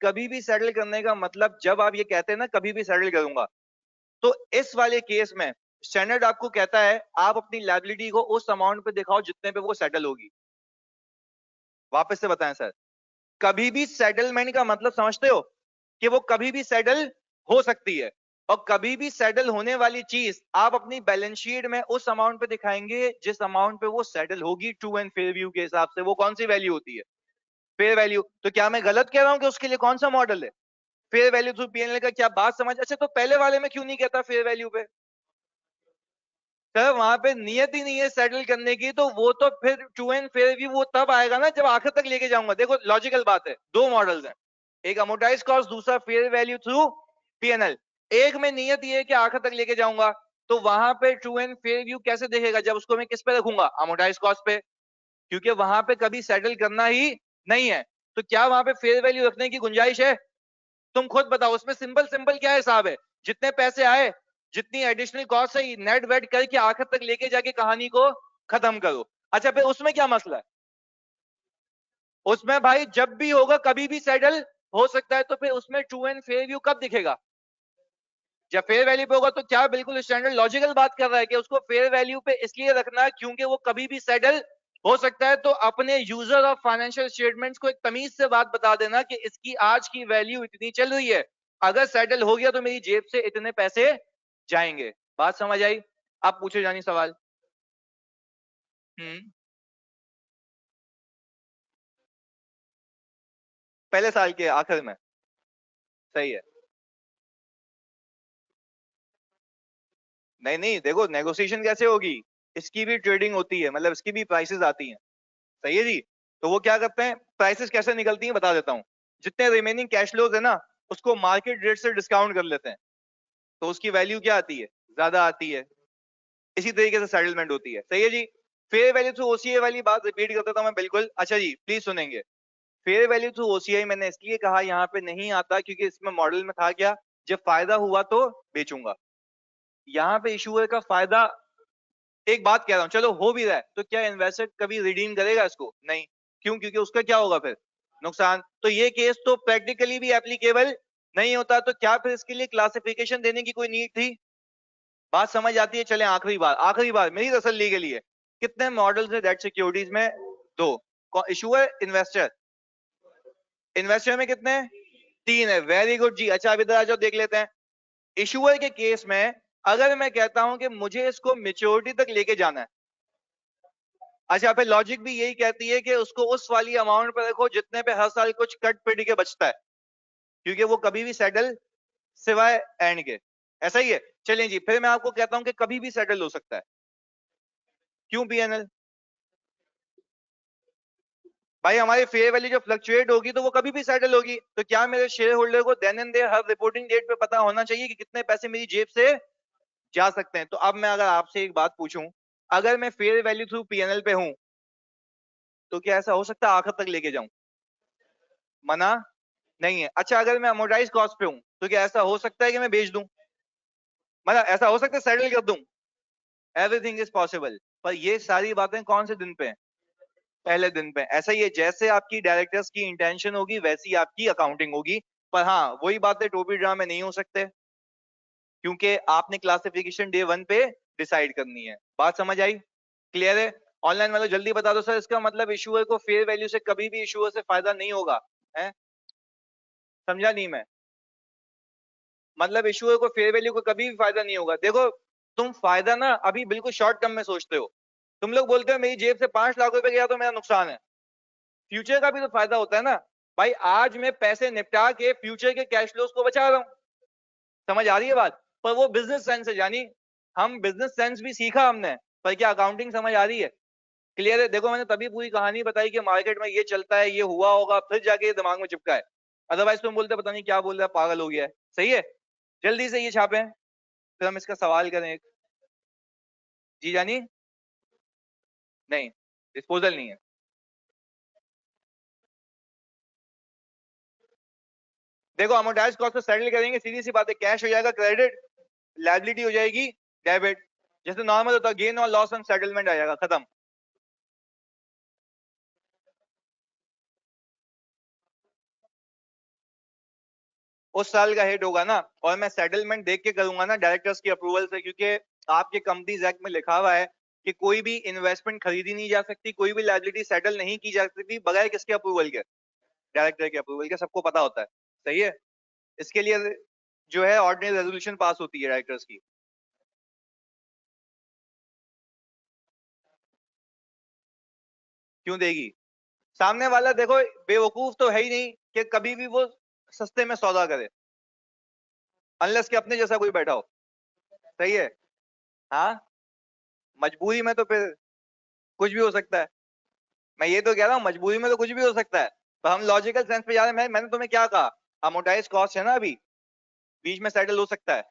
कभी भी सेटल करने का मतलब, जब आप ये कहते हैं ना कभी भी सेटल करूंगा, तो इस वाले केस में स्टैंडर्ड आपको कहता है आप अपनी लायबिलिटी को उस अमाउंट पे दिखाओ जितने पे वो सेटल होगी। वापस से बताएं सर, कभी भी सेटलमेंट का मतलब समझते हो कि वो कभी भी सेटल हो सकती है। और कभी भी सेटल होने वाली चीज आप अपनी बैलेंस शीट में उस अमाउंट पे दिखाएंगे जिस अमाउंट पे वो सेटल होगी। ट्रू एंड फेयर व्यू के हिसाब से वो कौन सी वैल्यू होती है? Fair value. तो क्या मैं गलत कह रहा हूं कि उसके लिए कौन सा मॉडल है फेयर वैल्यू थ्रू पीएनएल का? क्या बात समझ? अच्छा, तो पहले वाले में क्यों नहीं कहता फेयर वैल्यू पे? सर वहां पे नियत ही नहीं है सेटल करने की, तो वो तो फिर ट्रू एंड फेयर व्यू वो तब आएगा ना जब आखिर तक लेके जाऊंगा। देखो लॉजिकल बात है, दो मॉडल्स हैं, एक अमोर्टाइज कॉस्ट, दूसरा फेयर वैल्यू थ्रू पीएनएल। एक में नियत ये है कि आखिर तक लेके जाऊंगा, तो वहां पे ट्रू एंड फेयर व्यू कैसे देखेगा जब उसको मैं किस पे रखूंगा? अमोर्टाइज कॉस्ट पे, क्योंकि वहां पे कभी सेटल करना ही नहीं है। तो क्या वहां पे फेयर वैल्यू रखने की गुंजाइश है? तुम खुद बताओ। उसमें सिंपल सिंपल क्या हिसाब है, जितने पैसे आए, जितनी एडिशनल कॉस्ट है, नेट वेट करके आखिर तक लेके जाके कहानी को खत्म करो। अच्छा, फिर उसमें क्या मसला है? उसमें भाई जब भी होगा कभी भी सेटल हो सकता है। तो फिर उसमें ट्रू एंड फेयर व्यू कब दिखेगा? जब फेयर वैल्यू पे होगा। तो क्या बिल्कुल स्टैंडर्ड लॉजिकल बात कर रहा है कि उसको फेयर वैल्यू पे इसलिए रखना क्योंकि वो कभी भी सेटल हो सकता है। तो अपने यूजर ऑफ फाइनेंशियल स्टेटमेंट्स को एक तमीज से बात बता देना कि इसकी आज की वैल्यू इतनी चल रही है, अगर सेटल हो गया तो मेरी जेब से इतने पैसे जाएंगे। बात समझ आई? आप पूछे जानी सवाल। हम्म। पहले साल के आखिर में। सही है। नहीं नहीं, देखो नेगोशिएशन कैसे होगी, इसकी भी ट्रेडिंग होती है, मतलब इसकी भी प्राइसेस आती हैं। सही है जी। तो वो क्या करते हैं, प्राइसेस कैसे निकलती हैं बता देता हूँ। जितने रिमेनिंग कैश फ्लोज है ना, उसको मार्केट रेट से डिस्काउंट कर लेते हैं, तो उसकी वैल्यू क्या आती है? ज्यादा आती है। इसी तरीके से सेटलमेंट होती है। सही है जी। फेयर वैल्यू थ्रू ओसीआई वाली बात रिपीट कर देता हूं मैं, बिल्कुल। अच्छा जी, प्लीज सुनेंगे। फेयर वैल्यू थ्रू ओसीआई मैंने इसलिए कहा यहाँ पे नहीं आता क्योंकि इसमें मॉडल में था क्या, जब फायदा हुआ तो बेचूंगा। यहाँ पे इशूअर का फायदा, एक बात कह रहा हूँ, चलो हो भी रहा है, तो क्या इन्वेस्टर कभी रिडीम करेगा इसको? नहीं। क्यों? क्योंकि उसका क्या होगा फिर? नुकसान। तो ये केस तो प्रैक्टिकली भी एप्लीकेबल नहीं होता। तो क्या फिर इसके लिए क्लासिफिकेशन देने की कोई नीड थी? बात समझ आती है? चलें आखिरी बार मेरी तसल्ली के लिए, कितने मॉडल्स है डेट सिक्योरिटीज में? दो। Issuer, investor. इन्वेस्टर में कितने हैं? तीन है। वेरी गुड जी। अच्छा, अब इधर आ जाओ, देख लेते हैं। इशूअर के केस में अगर मैं कहता हूं कि मुझे इसको मेच्योरिटी तक लेके जाना है, अच्छा, फिर लॉजिक भी यही कहती है कि उसको उस वाली अमाउंट पर रखो जितने पे हर साल कुछ कट पिट के बचता है, क्योंकि वो कभी भी सेटल सिवाय एंड के। ऐसा ही है। चलें जी, फिर मैं आपको कहता हूं कि कभी भी सेटल हो सकता है। क्यों पीएनएल? भाई हमारी फेयर वैल्यू जो फ्लक्चुएट होगी तो वो कभी भी सेटल होगी। तो क्या मेरे शेयर होल्डर को देन एंड देयर हर रिपोर्टिंग डेट पे पता होना चाहिए कि कितने पैसे मेरी जेब से जा सकते हैं? तो अब मैं अगर आपसे एक बात पूछूं, अगर मैं फेयर वैल्यू थ्रू पीएनएल पे हूं, तो क्या ऐसा हो सकता है आखिर तक लेके जाऊं? मना नहीं है। अच्छा, अगर मैं अमोर्टाइज कॉस्ट पे हूं, तो क्या ऐसा हो सकता है कि मैं बेच दूं? मतलब ऐसा हो सकता है सेटल कर दूं? Everything is possible. पर ये सारी बातें कौन से दिन पे हैं? पहले दिन पे। ऐसा ही है, जैसे आपकी डायरेक्टर्स की इंटेंशन होगी वैसी आपकी अकाउंटिंग होगी। पर हाँ, वही बातें टोपी ड्रा में नहीं हो सकते, क्योंकि आपने क्लासिफिकेशन डे वन पे डिसाइड करनी है। बात समझ आई? क्लियर है? ऑनलाइन वालों जल्दी बता दो सर। इसका मतलब इशूअर को फेयर वैल्यू से कभी भी इशूअर से फायदा नहीं होगा, है? समझा नहीं मैं? मतलब इशूअर को फेयर वैल्यू को कभी भी फायदा नहीं होगा। देखो तुम फायदा ना अभी बिल्कुल शॉर्ट टर्म में सोचते हो। तुम लोग बोलते हो मेरी जेब से 5 लाख रुपए गया तो मेरा नुकसान है। फ्यूचर का भी तो फायदा होता है ना भाई। आज मैं पैसे निपटा के फ्यूचर के कैश फ्लोज को बचा रहा हूँ। समझ आ रही है बात? पर वो बिजनेस सेंस है जानी। हम बिजनेस सेंस भी सीखा हमने, पर क्या अकाउंटिंग समझ आ रही है? क्लियर है? देखो मैंने तभी पूरी कहानी बताई कि मार्केट में ये चलता है, ये हुआ होगा, फिर जाके ये दिमाग में चिपका है। अदरवाइज तुम बोलते पता नहीं क्या बोल रहा है, पागल हो गया है। सही है, जल्दी से ये छापे, फिर हम इसका सवाल करें एक। जी जानी? नहीं, डिस्पोजल नहीं है। देखो अमोर्टाइज कॉस्ट को सेटल करेंगे, सीधी सी बात है, कैश हो जाएगा क्रेडिट, लायबिलिटी हो जाएगी डेबिट। जैसे नॉर्मल होता है, गेन और लॉस ऑन सेटलमेंट आ जाएगा, खत्म। उस साल का हिट होगा ना, और मैं सेटलमेंट देख के करूंगा ना डायरेक्टर्स की अप्रूवल से, क्योंकि आपके कंपनीज एक्ट में लिखा हुआ है कि कोई भी इन्वेस्टमेंट खरीदी नहीं जा सकती, कोई भी लायबिलिटी सेटल नहीं की जा सकती बगैर किसके अप्रूवल के? डायरेक्टर के अप्रूवल के। सबको पता होता है। सही है। इसके लिए जो है ऑर्डिनरी रेजोल्यूशन पास होती है डायरेक्टर्स की। क्यों देगी? सामने वाला देखो बेवकूफ तो है ही नहीं कि कभी भी वो सस्ते में सौदा करे, अनलेस कि अपने जैसा कोई बैठा हो। सही है। हाँ, मजबूरी में तो फिर कुछ भी हो सकता है। मैं ये तो कह रहा हूँ मजबूरी में तो कुछ भी हो सकता है। तो हम लॉजिकल सेंस पे जा रहे हैं। मैंने तुम्हें क्या कहा? अमोर्टाइज कॉस्ट है ना अभी, बीच में सेटल हो सकता है।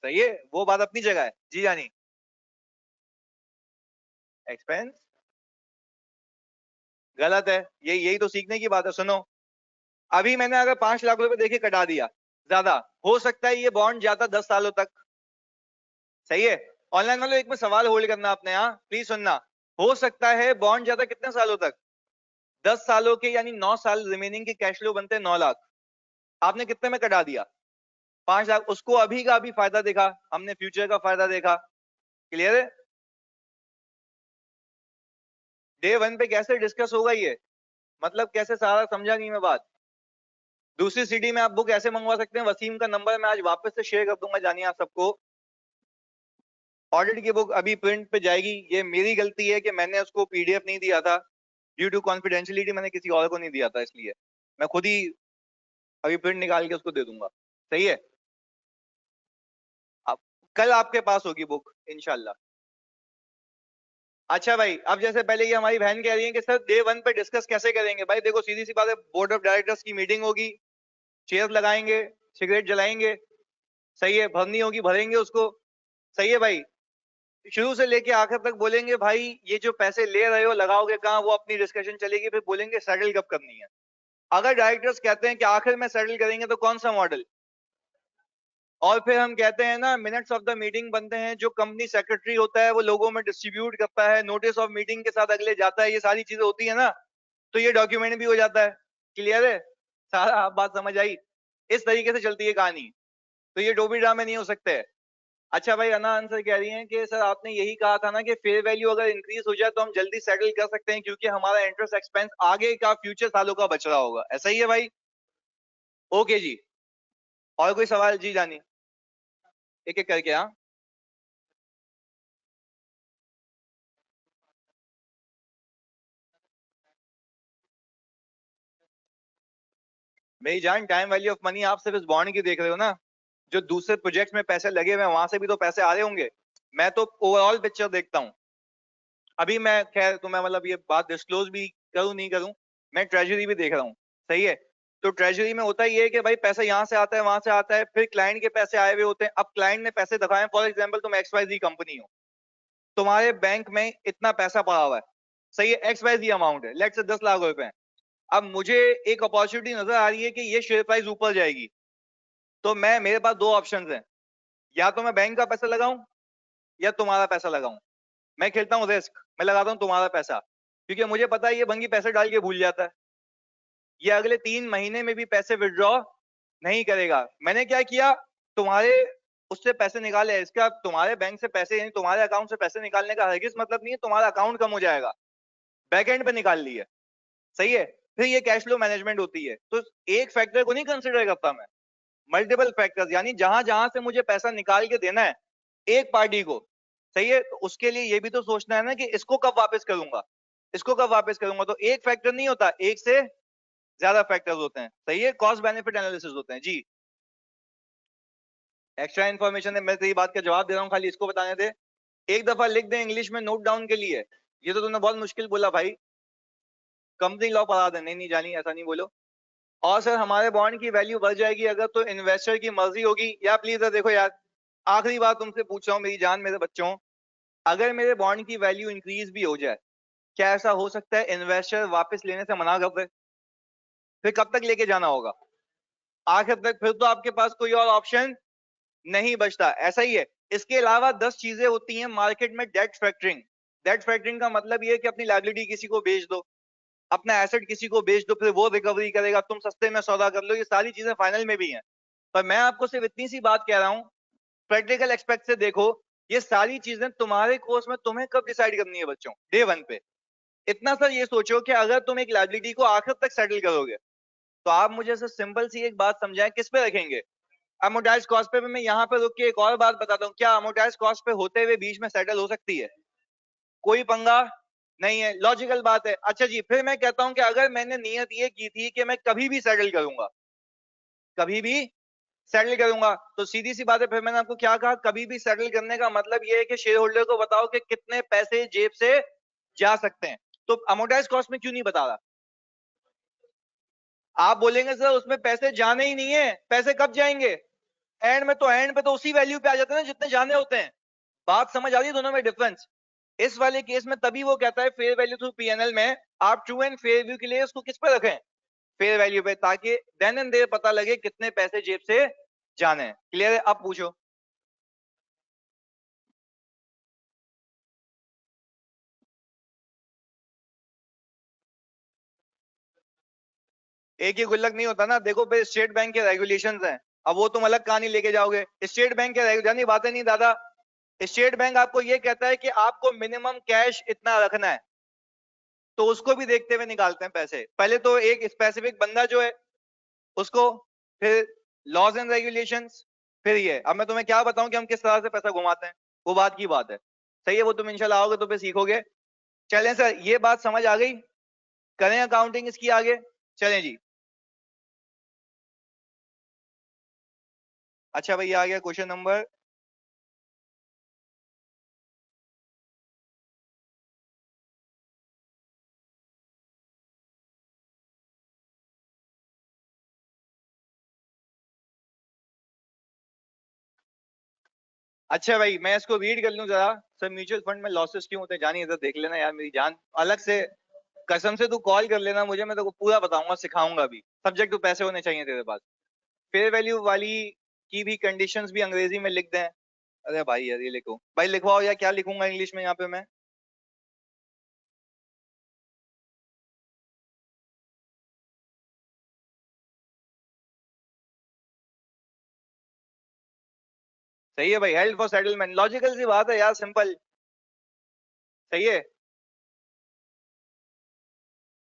सही है, वो बात अपनी जगह है। जी जानी? एक्सपेंस गलत है। यही तो सीखने की बात है। सुनो, अभी मैंने अगर 5 लाख रुपए देके कटा दिया, ज्यादा हो सकता है ये बॉन्ड जाता 10 सालों तक। सही है। ऑनलाइन वालों एक में सवाल होल्ड करना आपने, हाँ प्लीज सुनना। हो सकता है बॉन्ड जाता कितने सालों तक? 10 सालों के, यानी 9 साल रिमेनिंग के कैश फ्लो बनते हैं 9 लाख। आपने कितने में कटा दिया? 5 लाख। उसको अभी का अभी फायदा देखा, हमने फ्यूचर का फायदा देखा। क्लियर है? डे वन पे कैसे डिस्कस होगा ये? मतलब कैसे, सारा समझा नहीं मैं बात। दूसरी सिटी में आप बुक ऐसे मंगवा सकते हैं, वसीम का नंबर मैं आज वापस से शेयर कर दूंगा जानिए आप सबको। ऑडिट की बुक अभी प्रिंट पे जाएगी। ये मेरी गलती है कि मैंने उसको पीडीएफ नहीं दिया था, ड्यू टू कॉन्फिडेंशियलिटी मैंने किसी और को नहीं दिया था, इसलिए मैं खुद ही अभी प्रिंट निकाल के उसको दे दूंगा। सही है। अब कल आपके पास होगी बुक इंशाल्लाह। अच्छा भाई, अब जैसे पहले ये हमारी बहन कह रही है कि सर डे वन पे डिस्कस कैसे करेंगे? भाई देखो सीधी सी बात है, बोर्ड ऑफ डायरेक्टर्स की मीटिंग होगी, चेयर लगाएंगे, सिगरेट जलाएंगे। सही है, भरनी होगी भरेंगे उसको। सही है भाई। शुरू से लेके आखिर तक बोलेंगे भाई ये जो पैसे ले रहे हो लगाओगे कहाँ, वो अपनी डिस्कशन चलेगी, फिर बोलेंगे सेटल कब करनी है। अगर डायरेक्टर्स कहते हैं कि आखिर में सेटल करेंगे तो कौन सा मॉडल? और फिर हम कहते हैं ना मिनट्स ऑफ द मीटिंग बनते हैं, जो कंपनी सेक्रेटरी होता है वो लोगों में डिस्ट्रीब्यूट करता है, नोटिस ऑफ मीटिंग के साथ अगले जाता है, ये सारी चीजें होती है ना, तो ये डॉक्यूमेंट भी हो जाता है। क्लियर है? सारा आप बात समझ आई? इस तरीके से चलती है कहानी। तो ये डोबी ड्रामे नहीं हो सकते। अच्छा भाई, अना आंसर कह रही हैं कि सर आपने यही कहा था ना कि फेयर वैल्यू अगर इंक्रीज हो जाए तो हम जल्दी सेटल कर सकते हैं, क्योंकि हमारा इंटरेस्ट एक्सपेंस आगे का फ्यूचर सालों का बच रहा होगा। ऐसा ही है भाई? ओके जी। और कोई सवाल? जी जानी? एक एक करके, हाँ। मेरी जान, टाइम वैल्यू ऑफ मनी आप सिर्फ इस बॉन्ड की देख रहे हो ना, जो दूसरे प्रोजेक्ट्स में पैसे लगे हुए हैं वहां से भी तो पैसे आ रहे होंगे। मैं तो ओवरऑल पिक्चर देखता हूँ। अभी मैं खैर तो मैं मतलब ये बात डिस्क्लोज भी करूँ नहीं करूँ, मैं ट्रेजरी भी देख रहा हूँ। सही है। तो ट्रेजरी में होता ये है कि भाई पैसा यहाँ से आता है वहां से आता है, फिर क्लाइंट के पैसे आए हुए होते हैं। अब क्लाइंट ने पैसे दिखाए, फॉर एग्जाम्पल तुम XYZ कंपनी हो, तुम्हारे बैंक में इतना पैसा पड़ा हुआ है। सही है, XYZ अमाउंट है, लेट से 10 लाख रुपए है। अब मुझे एक अपॉर्चुनिटी नजर आ रही है कि ये शेयर प्राइस ऊपर जाएगी, तो मैं, मेरे पास दो ऑप्शंस हैं, या तो मैं बैंक का पैसा लगाऊं या तुम्हारा पैसा लगाऊं। मैं खेलता हूं रिस्क, मैं लगाता हूं तुम्हारा पैसा, क्योंकि मुझे पता है ये भंगी पैसे डाल के भूल जाता है, ये अगले 3 महीने में भी पैसे विड्रॉ नहीं करेगा। मैंने क्या किया, तुम्हारे उससे पैसे निकाले, इसका तुम्हारे बैंक से पैसे यानी तुम्हारे अकाउंट से पैसे निकालने का हरगिज मतलब नहीं है तुम्हारा अकाउंट कम हो जाएगा, बैक एंड पे निकाल लिए, सही है। फिर ये कैश फ्लो मैनेजमेंट होती है। तो एक फैक्टर को नहीं कंसिडर करता मैं, मल्टीपल फैक्टर्स, यानी जहां जहां से मुझे पैसा निकाल के देना है एक पार्टी को, सही है, तो उसके लिए ये भी तो सोचना है ना कि इसको कब वापस करूंगा, इसको कब वापस करूंगा। तो एक फैक्टर नहीं होता, एक से ज्यादा फैक्टर्स होते हैं, सही है, कॉस्ट बेनिफिट एनालिसिस होते हैं जी। एक्स्ट्रा इन्फॉर्मेशन है, मैं तेरी बात का जवाब दे रहा हूँ, खाली इसको बताने दे। एक दफा लिख दे इंग्लिश में नोट डाउन के लिए, ये तो तुमने बहुत मुश्किल बोला भाई, कंपनी लॉ पढ़ा दे, नहीं नहीं जानी, ऐसा नहीं बोलो। और सर हमारे बॉन्ड की वैल्यू बढ़ जाएगी अगर तो इन्वेस्टर की मर्जी होगी, या प्लीज देखो यार, आखिरी बार तुमसे पूछ रहा हूँ मेरी जान मेरे बच्चों, अगर मेरे बॉन्ड की वैल्यू इंक्रीज भी हो जाए, क्या ऐसा हो सकता है इन्वेस्टर वापस लेने से मना कर दे? फिर कब तक लेके जाना होगा? आखिर तक, फिर तो आपके पास कोई और ऑप्शन नहीं बचता, ऐसा ही है। इसके अलावा 10 चीजें होती हैं मार्केट में, डेट फैक्टरिंग। डेट फैक्टरिंग का मतलब ये है कि अपनी लायबिलिटी किसी को बेच दो, अपना एसेट किसी को बेच दो, फिर वो रिकवरी करेगा, तुम सस्ते में सौदा कर लो, ये सारी चीजें फाइनल में भी हैं। पर मैं आपको सिर्फ इतनी सी बात कह रहा हूं, प्रैक्टिकल एक्सपेक्ट से देखो, ये सारी चीजें तुम्हारे कोर्स में तुम्हें कब डिसाइड करनी है बच्चों, डे वन पे। इतना सर ये सोचो कि अगर तुम एक लायबिलिटी को आखिर तक सेटल करोगे, तो आप मुझे सर सिंपल सी एक बात समझाएं, किस पे रखेंगे? अमोर्टाइज कॉस्ट पे। मैं यहाँ पे रुक के एक और बात बताता हूँ, क्या अमोर्टाइज कॉस्ट पे होते हुए बीच में सेटल हो सकती है? कोई पंगा नहीं है, लॉजिकल बात है। अच्छा जी, फिर मैं कहता हूं कि अगर मैंने नियत ये की थी कि मैं कभी भी सेटल करूंगा, कभी भी सेटल करूंगा, तो सीधी सी बात है, फिर मैंने आपको क्या कहा, कभी भी सेटल करने का मतलब ये है कि शेयर होल्डर को बताओ कि कितने पैसे जेब से जा सकते हैं। तो अमोर्टाइज कॉस्ट में क्यों नहीं बता रहा? आप बोलेंगे सर उसमें पैसे जाने ही नहीं है, पैसे कब जाएंगे? एंड में तो, एंड पे तो उसी वैल्यू पे आ जाते हैं ना जितने जाने होते हैं। बात समझ आ रही है दोनों में डिफरेंस? इस वाले केस में तभी वो कहता है फेयर वैल्यू थ्रू पीएनएल में आप ट्रू एंड फेयर व्यू के लिए उसको किस पे रखें, फेयर वैल्यू पे, ताकि देन एंड देयर पता लगे कितने पैसे जेब से जाने हैं। क्लियर है? अब पूछो। एक ही गुल्लक नहीं होता ना, देखो भाई स्टेट बैंक के रेगुलेशंस हैं, अब वो तुम अलग कहानी लेके जाओगे। स्टेट बैंक के रेगुलेशन बातें नहीं दादा, स्टेट बैंक आपको ये कहता है कि आपको मिनिमम कैश इतना रखना है, तो उसको भी देखते हुए निकालते हैं पैसे। पहले तो एक स्पेसिफिक बंदा जो है उसको, फिर लॉज एंड रेगुलेशंस, फिर ये। अब मैं तुम्हें क्या बताऊं कि हम किस तरह से पैसा घुमाते हैं, वो बात की बात है, सही है, वो तुम इंशाल्लाह आओगे तो फिर सीखोगे। चलें सर, ये बात समझ आ गई, करें अकाउंटिंग इसकी आगे, चलें जी। अच्छा भाई, आ गया क्वेश्चन नंबर। अच्छा भाई, मैं इसको रीड कर लूं जरा। सर म्यूचुअल फंड में लॉसेस क्यों होते हैं, जानिए इधर देख लेना यार मेरी जान, अलग से कसम से तू कॉल कर लेना मुझे, मैं तेको पूरा बताऊंगा, सिखाऊंगा भी। सब्जेक्ट तो पैसे होने चाहिए तेरे पास। फेयर वैल्यू वाली की भी कंडीशंस भी अंग्रेजी में लिख दें? अरे भाई यार, ये लिखो भाई, लिखवाओ या क्या लिखूंगा इंग्लिश में यहाँ पे मैं? सही है भाई, हेल्ड फॉर सेटलमेंट, लॉजिकल सी बात है यार, सिंपल। सही है।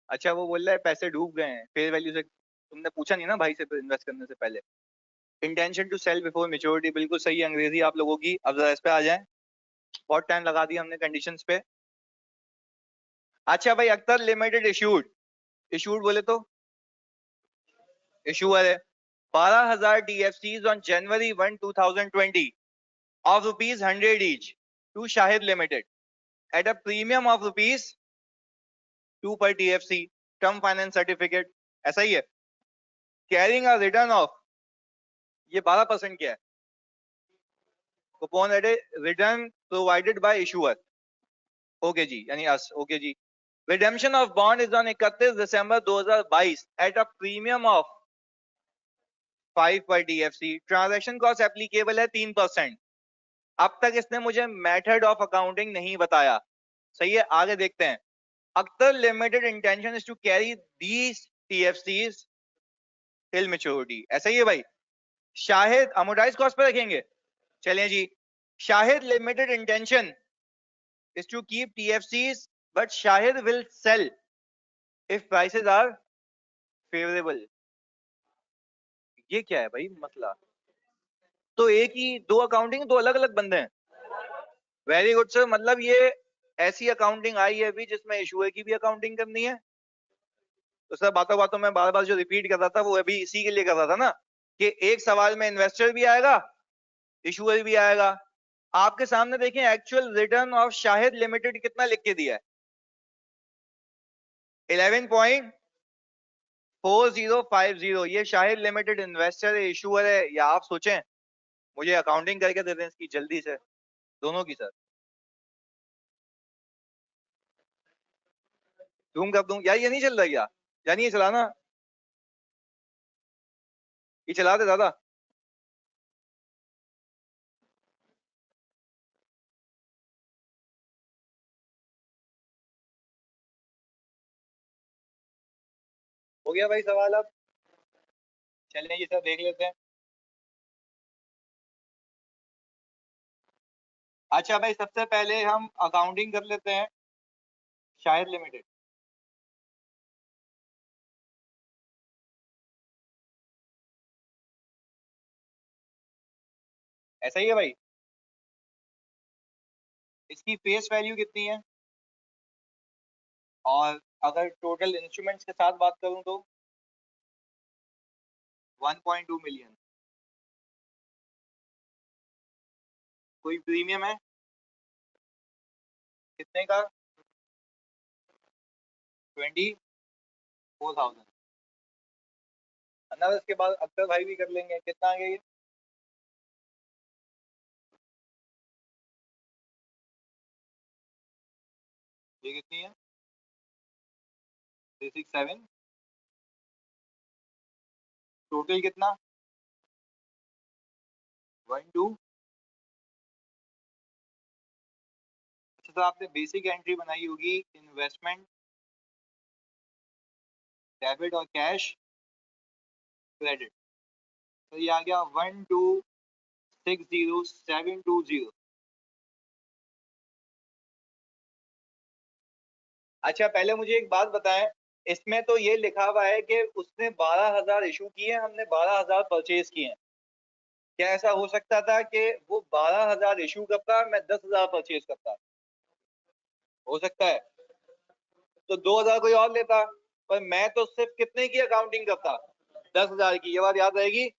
अच्छा वो बोल रहा है पैसे डूब गए हैं फेयर वैल्यू से, तुमने पूछा नहीं ना भाई से इन्वेस्ट करने से पहले। Intention to sell before maturity, बिल्कुल सही है अंग्रेजी आप लोगों की। अब जरा इस पे आ जाए, बहुत टाइम लगा दिया हमने कंडीशंस पे। अच्छा भाई, अख्तर लिमिटेड इशूड, इशूड बोले तो इशूअर है 12,000 DFCs on January 1, 2020 of ₹100 each to Shahid Limited at a premium of ₹2 per TFC, term finance certificate, ऐसा ही है, carrying a return of, ये 12% क्या है, coupon at return provided by issuer, okay जी, यानी अस, ओके जी। Redemption of bond is on 31 December 2022 at a premium of 5 पर DFC, ट्रांजैक्शन कॉस्ट एप्लीकेबल है 3%। अब तक इसने मुझे मेथड ऑफ अकाउंटिंग नहीं बताया, सही है, आगे देखते हैं। Akhtar limited intention is to carry these TFCs till maturity, ऐसा ही है भाई। शाहिद अमोर्टाइज कॉस्ट पे रखेंगे, चलें जी, Shahid limited intention is to keep TFCs but Shahid will sell if prices are favorable. ये क्या है भाई मसला? तो एक ही दो अकाउंटिंग, दो अलग अलग बंदे हैं। वेरी गुड सर, मतलब ये ऐसी अकाउंटिंग आई है अभी जिसमें इशूअर की भी अकाउंटिंग करनी है। तो सर बातों बातों में बार बार जो रिपीट कर रहा था वो अभी इसी के लिए कर रहा था ना, कि एक सवाल में इन्वेस्टर भी आएगा, इशूअर भी आएगा। आपके सामने देखें actual return of Shahid limited कितना लिख के दिया है, 11.4050। ये शाहिद लिमिटेड इन्वेस्टर है, इशूअर है, या आप सोचें मुझे अकाउंटिंग करके दे दें इसकी जल्दी से, दोनों की सर। जूम कर दूं यार, ये नहीं चल रहा क्या? यानी ये चलाना, ये चला दे दादा। हो गया भाई सवाल अब? चलिए ये सर देख लेते हैं। अच्छा भाई, सबसे पहले हम अकाउंटिंग कर लेते हैं शाहिद लिमिटेड। ऐसा ही है भाई। इसकी फेस वैल्यू कितनी है, और अगर टोटल इंस्ट्रूमेंट्स के साथ बात करूं तो 1.2 मिलियन। कोई प्रीमियम है कितने का? 24,000। अन्ना इसके बाद अख्तर भाई भी कर लेंगे, कितना आ गया ये? ये कितनी है? 367। टोटल कितना? 12। अच्छा, तो आपने बेसिक एंट्री बनाई होगी इन्वेस्टमेंट, डेबिट और कैश क्रेडिट। तो ये आ गया 1260720। अच्छा पहले मुझे एक बात बताएं, इसमें तो ये लिखा हुआ है कि उसने 12,000 इशू किए, हमने 12,000 परचेज किए हैं। क्या ऐसा हो सकता था कि वो 12,000 इशू करता, मैं 10,000 परचेज करता? हो सकता है। तो 2,000 कोई और लेता, पर मैं तो सिर्फ कितने की अकाउंटिंग करता? 10,000 की। ये बात याद रहेगी।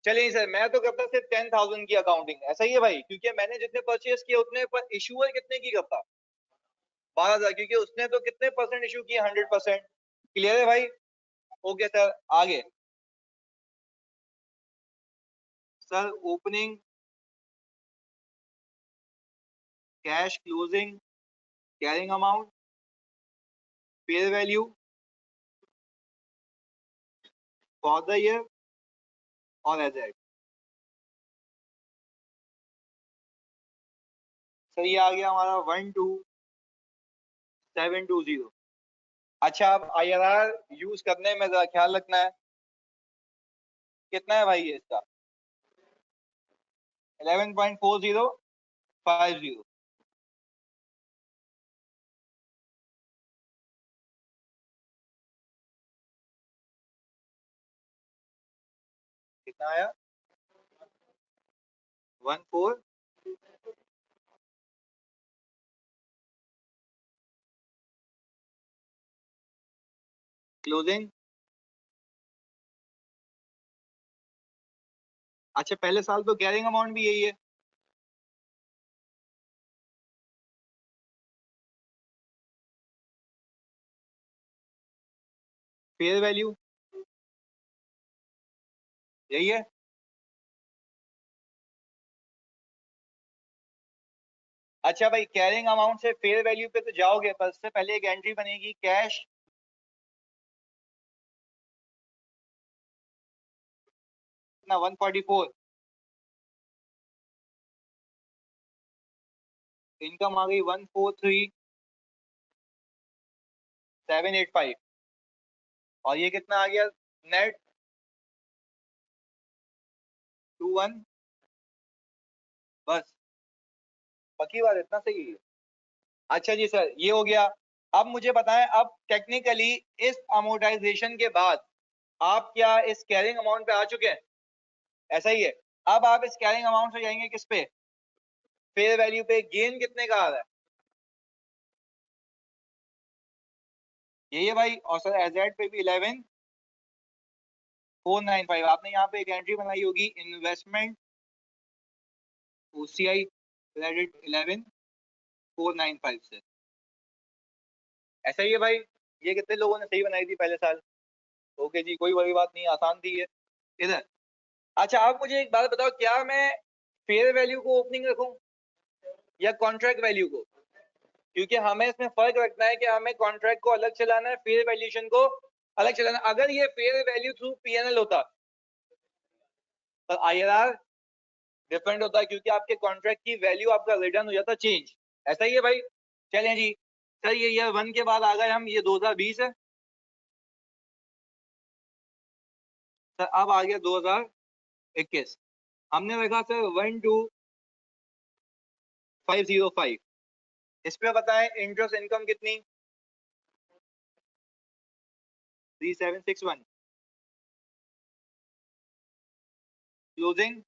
चलिए सर, मैं तो करता सिर्फ 10,000 की अकाउंटिंग। ऐसा ही है भाई, क्योंकि मैंने जितने परचेज किए उतने पर इशूअर कितने की करता? 12,000, क्योंकि उसने तो कितने परसेंट इशू किए? 100%। क्लियर है भाई? ओके सर, आगे। Sir opening, cash closing, carrying amount, fair value for the year और एजेड। सर ये आ गया हमारा 12,720। अच्छा, अब IRR यूज करने में जरा ख्याल रखना है। कितना है भाई ये इसका? 11.4050। कितना आया? 14। क्लोजिंग। अच्छा, पहले साल तो कैरिंग अमाउंट भी यही है। फेयर वैल्यू यही है। अच्छा भाई, कैरिंग अमाउंट से फेयर वैल्यू पे तो जाओगे, पर उससे पहले एक एंट्री बनेगी कैश। ना 144। इनकम आ गई 143,785। और ये कितना आ गया नेट? 21 पक्की बात, इतना सही है। अच्छा जी सर, ये हो गया। अब मुझे बताएं, अब टेक्निकली इस अमोर्टाइजेशन के बाद आप क्या इस कैरिंग अमाउंट पे आ चुके हैं? ऐसा ही है। अब आप इस कैरिंग अमाउंट से जाएंगे किस पे? फेयर वैल्यू पे। गेन कितने का आ रहा है? यही है भाई। और सर एजेड पे भी 11,495। आपने यहाँ पे एक एंट्री बनाई होगी, इन्वेस्टमेंट ओसीआई क्रेडिट 11,495 से। ऐसा ही है भाई। ये कितने लोगों ने सही बनाई थी पहले साल? ओके जी, कोई बड़ी बात नहीं, आसान थी ये। इधर। अच्छा, आप मुझे एक बात बताओ, क्या मैं फेयर वैल्यू को ओपनिंग रखूं या कॉन्ट्रैक्ट वैल्यू को? क्योंकि हमें इसमें फर्क रखना है कि हमें कॉन्ट्रैक्ट को अलग चलाना है, फेयर वैल्यूएशन को अलग चलाना है। अगर ये फेयर वैल्यू थ्रू पीएनएल होता तो आईआरआर डिफरेंट होता है, क्योंकि आपके कॉन्ट्रैक्ट की वैल्यू आपका रिटर्न हो जाता चेंज। ऐसा ही है भाई। चलें जी सर, ये ईयर 1 के बाद आ गए हम, ये 2020 है सर। अब आ गया 2021। हमने देखा सर 12,505। इस पे बताएं इंटरेस्ट इनकम कितनी? 3,761। क्लोजिंग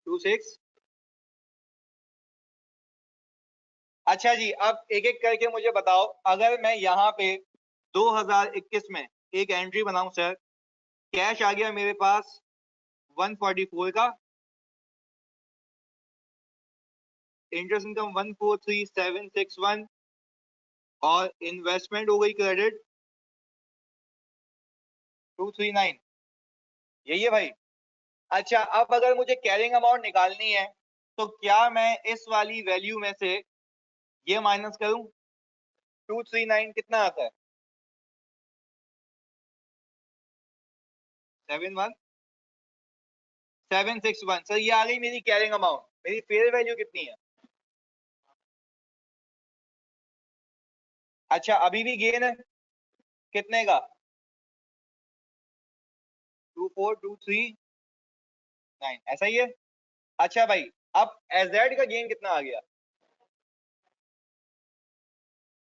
26। अच्छा जी, अब एक एक करके मुझे बताओ, अगर मैं यहाँ पे 2021 में एक एंट्री बनाऊं सर, कैश आ गया मेरे पास 144 का, इंटरेस्ट इनकम 143761, और इन्वेस्टमेंट हो गई क्रेडिट 239। यही है भाई। अच्छा, अब अगर मुझे कैरिंग अमाउंट निकालनी है तो क्या मैं इस वाली वैल्यू में से ये माइनस करूं? 239 कितना आता है? 71761 सर, ये आ गई मेरी कैरिंग अमाउंट। मेरी फेयर वैल्यू कितनी है? अच्छा, अभी भी गेन है कितने का? 24239। ऐसा ही है। अच्छा भाई, अब एजेड का गेन कितना आ गया?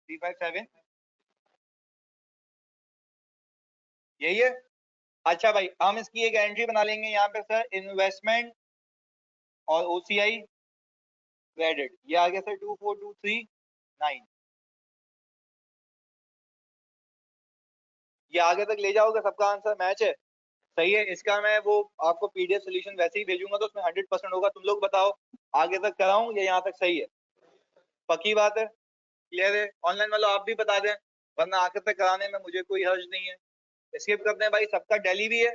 357। यही है। अच्छा भाई, हम इसकी एक एंट्री बना लेंगे यहाँ पे सर, इन्वेस्टमेंट और ओसीआई क्रेडिट। ये आ गया सर 24239। ये आगे तक ले जाओगे, सबका आंसर मैच है? सही है। इसका मैं वो आपको पीडीएफ सोल्यूशन वैसे ही भेजूंगा, तो उसमें 100% होगा। तुम लोग बताओ, आगे तक कराऊं या यहाँ तक सही है? पक्की बात है? क्लियर है? ऑनलाइन वालों आप भी बता दें, वरना आखिर तक कराने में मुझे कोई हर्ज नहीं है। स्किप करते हैं भाई, सबका डेली भी है।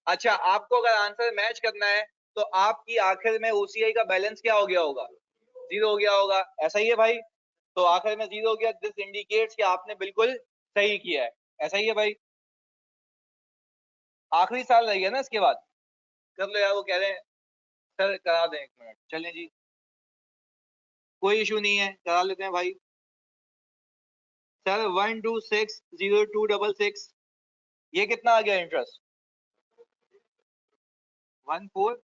अच्छा, आपको अगर आंसर मैच करना है तो आपकी आखिर में ओसीआई का बैलेंस क्या हो गया होगा? जीरो हो गया होगा। ऐसा ही है भाई। तो आखिर में जीरो हो गया, दिस इंडिकेट्स कि आपने बिल्कुल सही किया है। ऐसा ही है भाई। आखिरी साल रह गया ना, इसके बाद कर लो यार। वो कह रहे हैं सर करा दें, 1 मिनट चलें जी, कोई इशू नहीं है, करा लेते हैं भाई। सर 1260266, ये कितना आ गया इंटरेस्ट? 14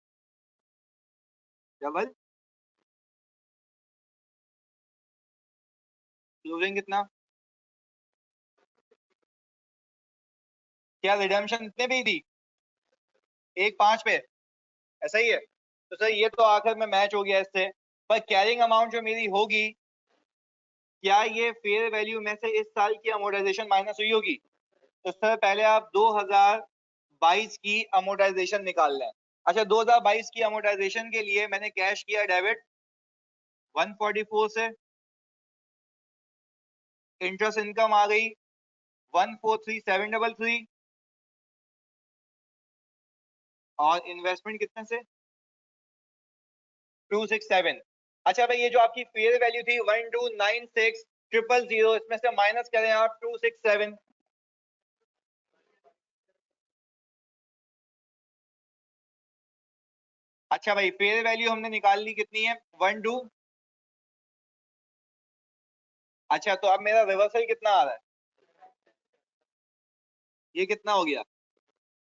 क्लोजिंग कितना? क्या रिडेम्पशन इतने पे ही थी? 1.5 पे? ऐसा ही है। तो सर ये तो आखिर में मैच हो गया इससे। पर कैरिंग अमाउंट जो मेरी होगी, क्या ये फेयर वैल्यू में से इस साल की अमोर्टाइजेशन माइनस हुई होगी? तो सर पहले आप 2022 की अमोर्टाइजेशन निकाल लें। अच्छा, 2022 की अमोर्टाइजेशन के लिए मैंने कैश किया डेबिट 144 से, इंटरेस्ट इनकम आ गई 143733, और इन्वेस्टमेंट कितने से? 267। अच्छा भाई, ये जो आपकी फेयर वैल्यू थी 1296000, इसमें से माइनस करें आप 267। अच्छा भाई, फेयर वैल्यू हमने निकाल ली, कितनी है? 12। अच्छा, तो अब मेरा रिवर्सल कितना आ रहा है? ये कितना हो गया?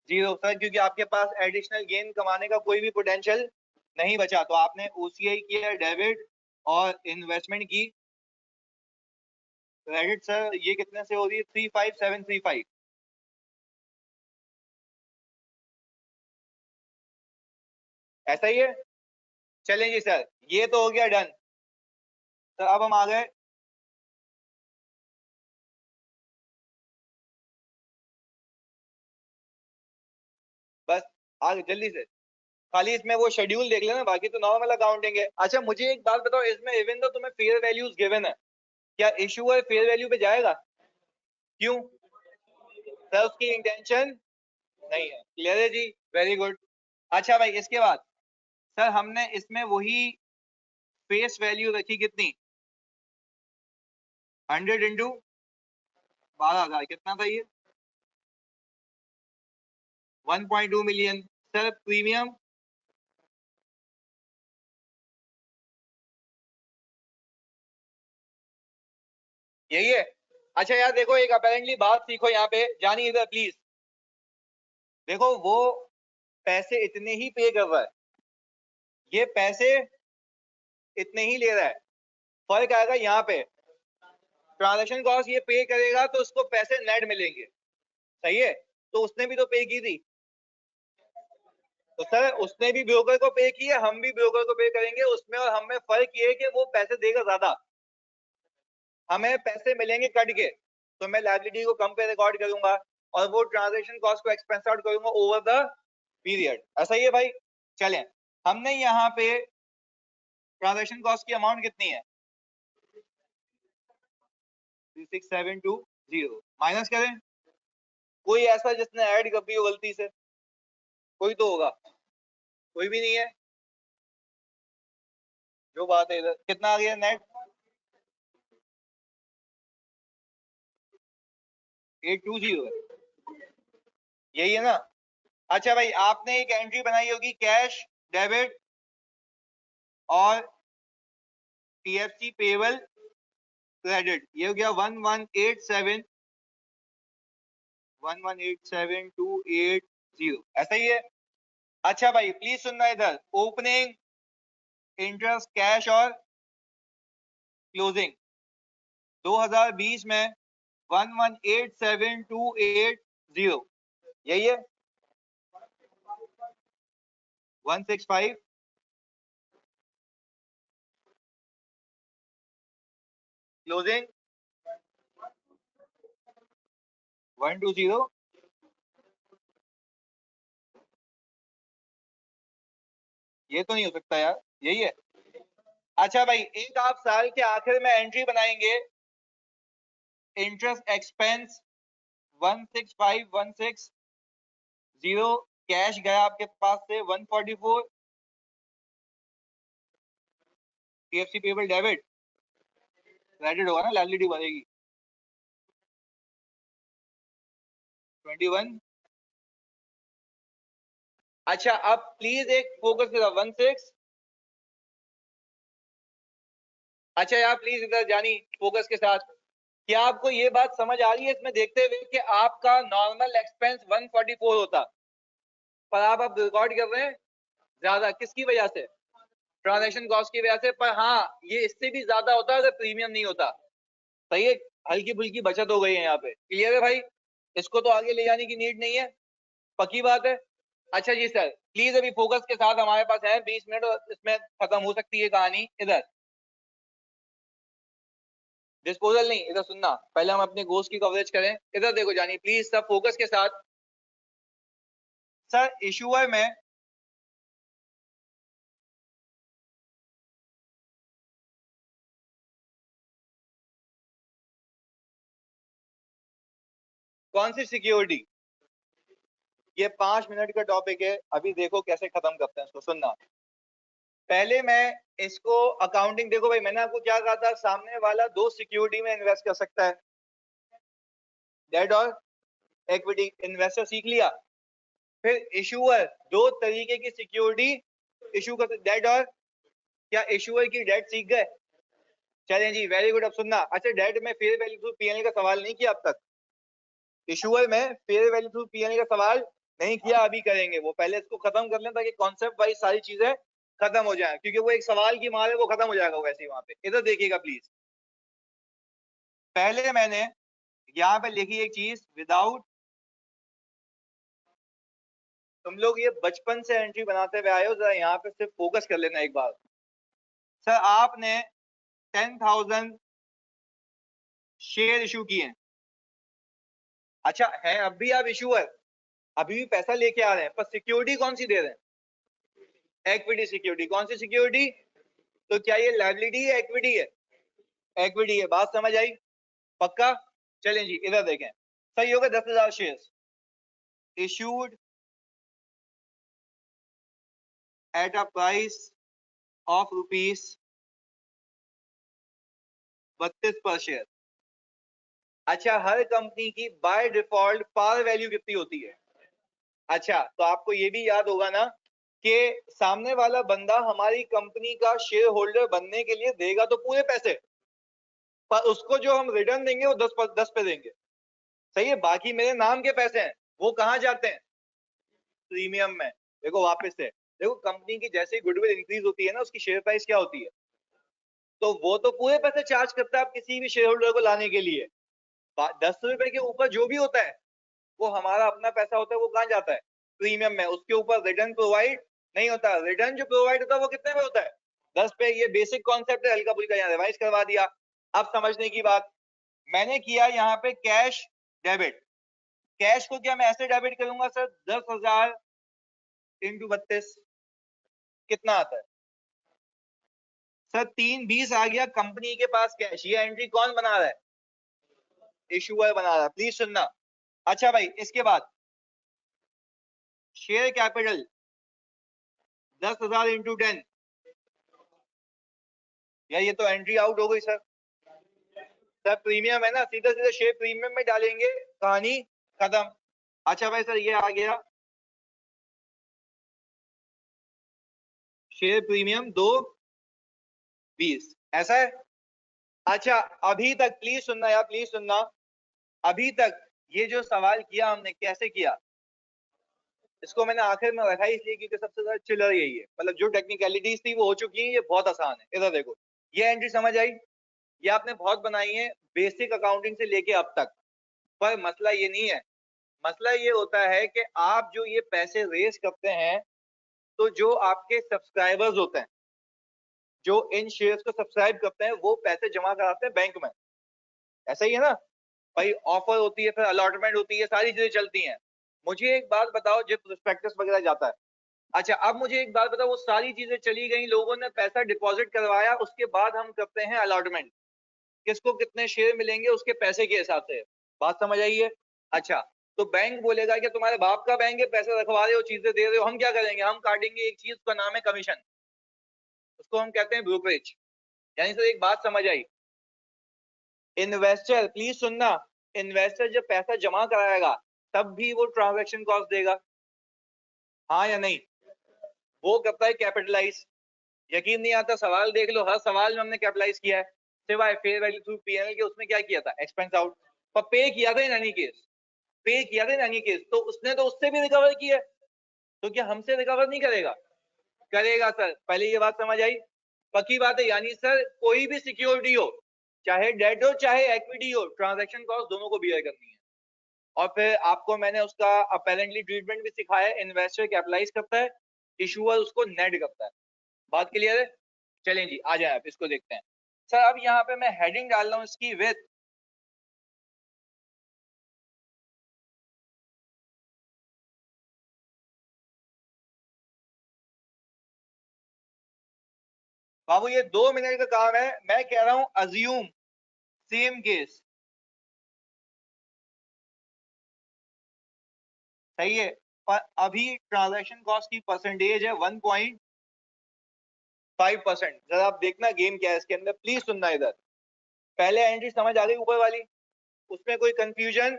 जीरो सर, क्योंकि आपके पास एडिशनल गेन कमाने का कोई भी पोटेंशियल नहीं बचा, तो आपने ओसीआई किया डेबिट और इन्वेस्टमेंट की क्रेडिट। सर ये कितने से हो रही है? 35735। ऐसा ही है। चलें जी सर, ये तो हो गया डन। तो अब हम आ गए, बस आगे जल्दी से, खाली इसमें वो शेड्यूल देख लेना, बाकी तो नॉर्मल अकाउंटिंग है। अच्छा मुझे एक बात बताओ, इसमें इवन तो तुम्हें फेयर वैल्यूज गिवन है, क्या इशूअर फेयर वैल्यू पे जाएगा? क्यों? सर उसकी इंटेंशन नहीं है। क्लियर है जी, वेरी गुड। अच्छा भाई इसके बाद सर हमने इसमें वही फेस वैल्यू रखी कितनी? 100 इंटू 12,000, कितना था ये? 1.2 मिलियन। सर प्रीमियम यही है। अच्छा यार देखो, एक अपेरेंटली बात सीखो यहाँ पे, जानी इधर प्लीज। देखो वो पैसे इतने ही पे कर रहा है, ये पैसे इतने ही ले रहा है, फर्क आएगा यहाँ पे। ट्रांजैक्शन कॉस्ट ये पे करेगा तो उसको पैसे नेट मिलेंगे, सही है? तो उसने भी तो पे की थी, तो सर उसने भी ब्रोकर को पे किया, हम भी ब्रोकर को पे करेंगे। उसमें और हमें फर्क ये है कि वो पैसे देगा ज्यादा, हमें पैसे मिलेंगे कट के। तो मैं लायबिलिटी को कम पे रिकॉर्ड करूंगा और वो ट्रांजैक्शन कॉस्ट को एक्सपेंस आउट करूंगा ओवर द पीरियड। ऐसा ही है भाई। चलें, हमने यहाँ पे ट्रांजैक्शन कॉस्ट की अमाउंट कितनी है? 36720 माइनस करें। कोई ऐसा जिसने ऐड कर दी हो गलती से? कोई तो होगा, कोई भी नहीं है। जो बात है इधर कितना आ गया नेट? 820 है, यही है ना? अच्छा भाई आपने एक एंट्री बनाई होगी कैश डेबिट और टीएफसी पेबल क्रेडिट, ये हो गया 1187 ऐसा ही है। अच्छा भाई प्लीज सुनना इधर, ओपनिंग इंटरेस्ट कैश और क्लोजिंग 2020 में 1187,280, यही है। 165 क्लोजिंग 120। ये तो नहीं हो सकता यार, यही है। अच्छा भाई एक आप साल के आखिर में एंट्री बनाएंगे, इंटरेस्ट एक्सपेंस 165,160, कैश गया आपके पास से 144, टीएफसी पेबल डेबिट, क्रेडिट होगा ना, लायबिलिटी बनेगी 21। अच्छा अब प्लीज एक फोकस के साथ 16। अच्छा यार प्लीज इधर जानी फोकस के साथ, क्या आपको ये बात समझ आ रही है इसमें देखते हुए कि आपका नॉर्मल एक्सपेंस 144 होता, पर आप रिकॉर्ड कर रहे हैं ज्यादा, किसकी वजह से? ट्रांजैक्शन कॉस्ट की वजह से। पर हाँ ये इससे भी ज्यादा होता अगर प्रीमियम नहीं होता, सही है? हल्की फुल्की बचत हो गई है यहाँ पे। क्लियर है भाई? इसको तो आगे ले जाने की नीड नहीं है, पक्की बात है। अच्छा जी सर प्लीज अभी फोकस के साथ, हमारे पास है 20 मिनट और इसमें खत्म हो सकती है कहानी। इधर डिस्पोजल नहीं, इधर सुनना, पहले हम अपने गोश्त की कवरेज करें। इधर देखो जानी प्लीज सब फोकस के साथ। सर इशूअर में कौन सी सिक्योरिटी? ये 5 मिनट का टॉपिक है, अभी देखो कैसे खत्म करते हैं इसको। सुनना, पहले मैं इसको अकाउंटिंग, देखो भाई मैंने आपको क्या कहा था, सामने वाला दो सिक्योरिटी में इन्वेस्ट कर सकता है, डेट और इक्विटी। इन्वेस्टर सीख लिया। फिर इशूअर दो तरीके की सिक्योरिटी इशू कर, डेट और, क्या इशूअर की डेट सीख गए? चलें जी वेरी गुड। अब सुनना, अच्छा डेट में फेयर वैल्यू थ्रू पीएनएल का सवाल नहीं किया अब तक, इशूअर में फेयर वैल्यू थ्रू पीएनएल का सवाल नहीं किया, अभी करेंगे वो। पहले इसको खत्म कर लें ताकि कॉन्सेप्ट वाइज सारी चीजें खत्म हो जाए, क्योंकि वो एक सवाल की मार है, वो खत्म हो जाएगा वैसे ही वहां पे। इधर देखिएगा प्लीज, पहले मैंने यहाँ पे लिखी एक चीज, विदाउट, तुम लोग ये बचपन से एंट्री बनाते हुए आए हो, जरा यहाँ पे सिर्फ फोकस कर लेना एक बार। सर आपने 10,000 शेयर इशू किए हैं, अच्छा है, अब भी आप इशूअर, अभी भी पैसा लेके आ रहे हैं, पर सिक्योरिटी कौन सी दे रहे हैं? Equity security. कौन सी सिक्योरिटी? तो क्या ये लायबिलिटी है, इक्विटी है? इक्विटी है। बात समझ आई? पक्का? चलें जी, इधर देखें, सही होगा 10,000 shares issued at a price of ₹32 पर शेयर। अच्छा, हर कंपनी की बाय डिफॉल्ट पार वैल्यू कितनी होती है? अच्छा, तो आपको ये भी याद होगा ना कि सामने वाला बंदा हमारी कंपनी का शेयर होल्डर बनने के लिए देगा तो पूरे पैसे, पर उसको जो हम रिटर्न देंगे वो 10 पे देंगे, सही है? बाकी मेरे नाम के पैसे हैं, वो कहाँ जाते हैं? प्रीमियम में। देखो वापस से देखो, कंपनी की जैसे ही गुडविल इंक्रीज होती है ना, उसकी शेयर प्राइस क्या होती है? तो वो तो पूरे पैसे चार्ज करता है आप किसी भी शेयर होल्डर को लाने के लिए। 10 रुपए के ऊपर जो भी होता है वो हमारा अपना पैसा होता है, वो कहाँ जाता है? प्रीमियम में। उसके ऊपर रिटर्न प्रोवाइड नहीं होता। रिटर्न जो प्रोवाइड होता है वो कितने में होता है? 10 पे। ये बेसिक कॉन्सेप्ट है, हल्का फुल्का यहाँ रिवाइज करवा दिया। अब समझने की बात, मैंने किया यहाँ पे कैश डेबिट। कैश को क्या मैं ऐसे डेबिट करूंगा सर? 10,000 इंटू 32 कितना आता है सर? 320 आ गया कंपनी के पास कैश। ये एंट्री कौन बना रहा है? इशूअर बना रहा है। प्लीज सुनना। अच्छा भाई, इसके बाद शेयर कैपिटल 10,000 इंटू 10, या ये तो एंट्री आउट हो गई सर। सर प्रीमियम है ना, सीधा सीधा शेयर प्रीमियम में डालेंगे, कहानी खत्म। अच्छा भाई सर, ये आ गया शेयर प्रीमियम 220, ऐसा है? अच्छा, अभी तक प्लीज सुनना यार, प्लीज सुनना। अभी तक ये जो सवाल किया हमने, कैसे किया? इसको मैंने आखिर में रखा इसलिए क्योंकि सबसे ज्यादा चिलर यही है, मतलब जो टेक्निकलिटीज थी वो हो चुकी हैं, ये बहुत आसान है। इधर देखो, ये एंट्री समझ आई? ये आपने बहुत बनाई है बेसिक अकाउंटिंग से लेके अब तक, पर मसला ये नहीं है। मसला ये होता है कि आप जो ये पैसे रेस करते हैं, तो जो आपके सब्सक्राइबर्स होते हैं, जो इन शेयर्स को सब्सक्राइब करते हैं, वो पैसे जमा कराते हैं बैंक में, ऐसा ही है ना भाई? ऑफर होती है, फिर अलॉटमेंट होती है, सारी चीजें चलती हैं। मुझे एक बात बताओ, जब प्रोस्पेक्टस वगैरह जाता है, अच्छा अब मुझे एक बात बताओ, वो सारी चीजें चली गई, लोगों ने पैसा डिपॉजिट करवाया, उसके बाद हम करते हैं अलॉटमेंट, किसको कितने शेयर मिलेंगे उसके पैसे के हिसाब से। बात समझ आई है? अच्छा, तो बैंक बोलेगा कि तुम्हारे बाप का बैंक है, पैसे रखवा रहे हो, चीजें दे रहे हो, हम क्या करेंगे? हम काटेंगे एक चीज का नाम है कमीशन, उसको हम कहते हैं ब्रोकरेज। यानी सर एक बात समझ आई? इन्वेस्टर, प्लीज सुनना, इन्वेस्टर जब पैसा जमा कराएगा तब भी वो ट्रांजैक्शन कॉस्ट देगा, हाँ या नहीं? वो करता है कैपिटलाइज। यकीन नहीं आता, सवाल देख लो, हर सवाल में हमने कैपिटलाइज किया है, सिवाय फेयर वैल्यू थ्रू पीएनएल के, उसमें क्या किया था? Expense out. पर पे किया था इन एनी केस, पे किया था इन एनी केस, तो उसने तो उससे भी रिकवर किया, तो क्या हमसे रिकवर नहीं करेगा? करेगा सर। पहले ये बात समझ आई? पक्की बात है। यानी सर कोई भी सिक्योरिटी हो, चाहे डेट हो चाहे इक्विटी हो, ट्रांजैक्शन कॉस्ट दोनों को बियर करनी है। और फिर आपको मैंने उसका अपेरेंटली ट्रीटमेंट भी सिखाया है। इन्वेस्टर कैपिटलाइज करता है, इशूअर उसको नेट करता है। बात क्लियर है? चलें जी, आ जाए आप, इसको देखते हैं। सर अब यहाँ पे मैं हेडिंग डाल रहा हूँ इसकी, विथ बाबू, ये 2 मिनट का काम है। मैं कह रहा हूं अज्यूम सेम केस, सही है? पर अभी ट्रांजैक्शन कॉस्ट की परसेंटेज है 1.5%। जरा आप देखना गेम क्या है इसके अंदर, प्लीज सुनना इधर। पहले एंट्री समझ आ गई ऊपर वाली, उसमें कोई कंफ्यूजन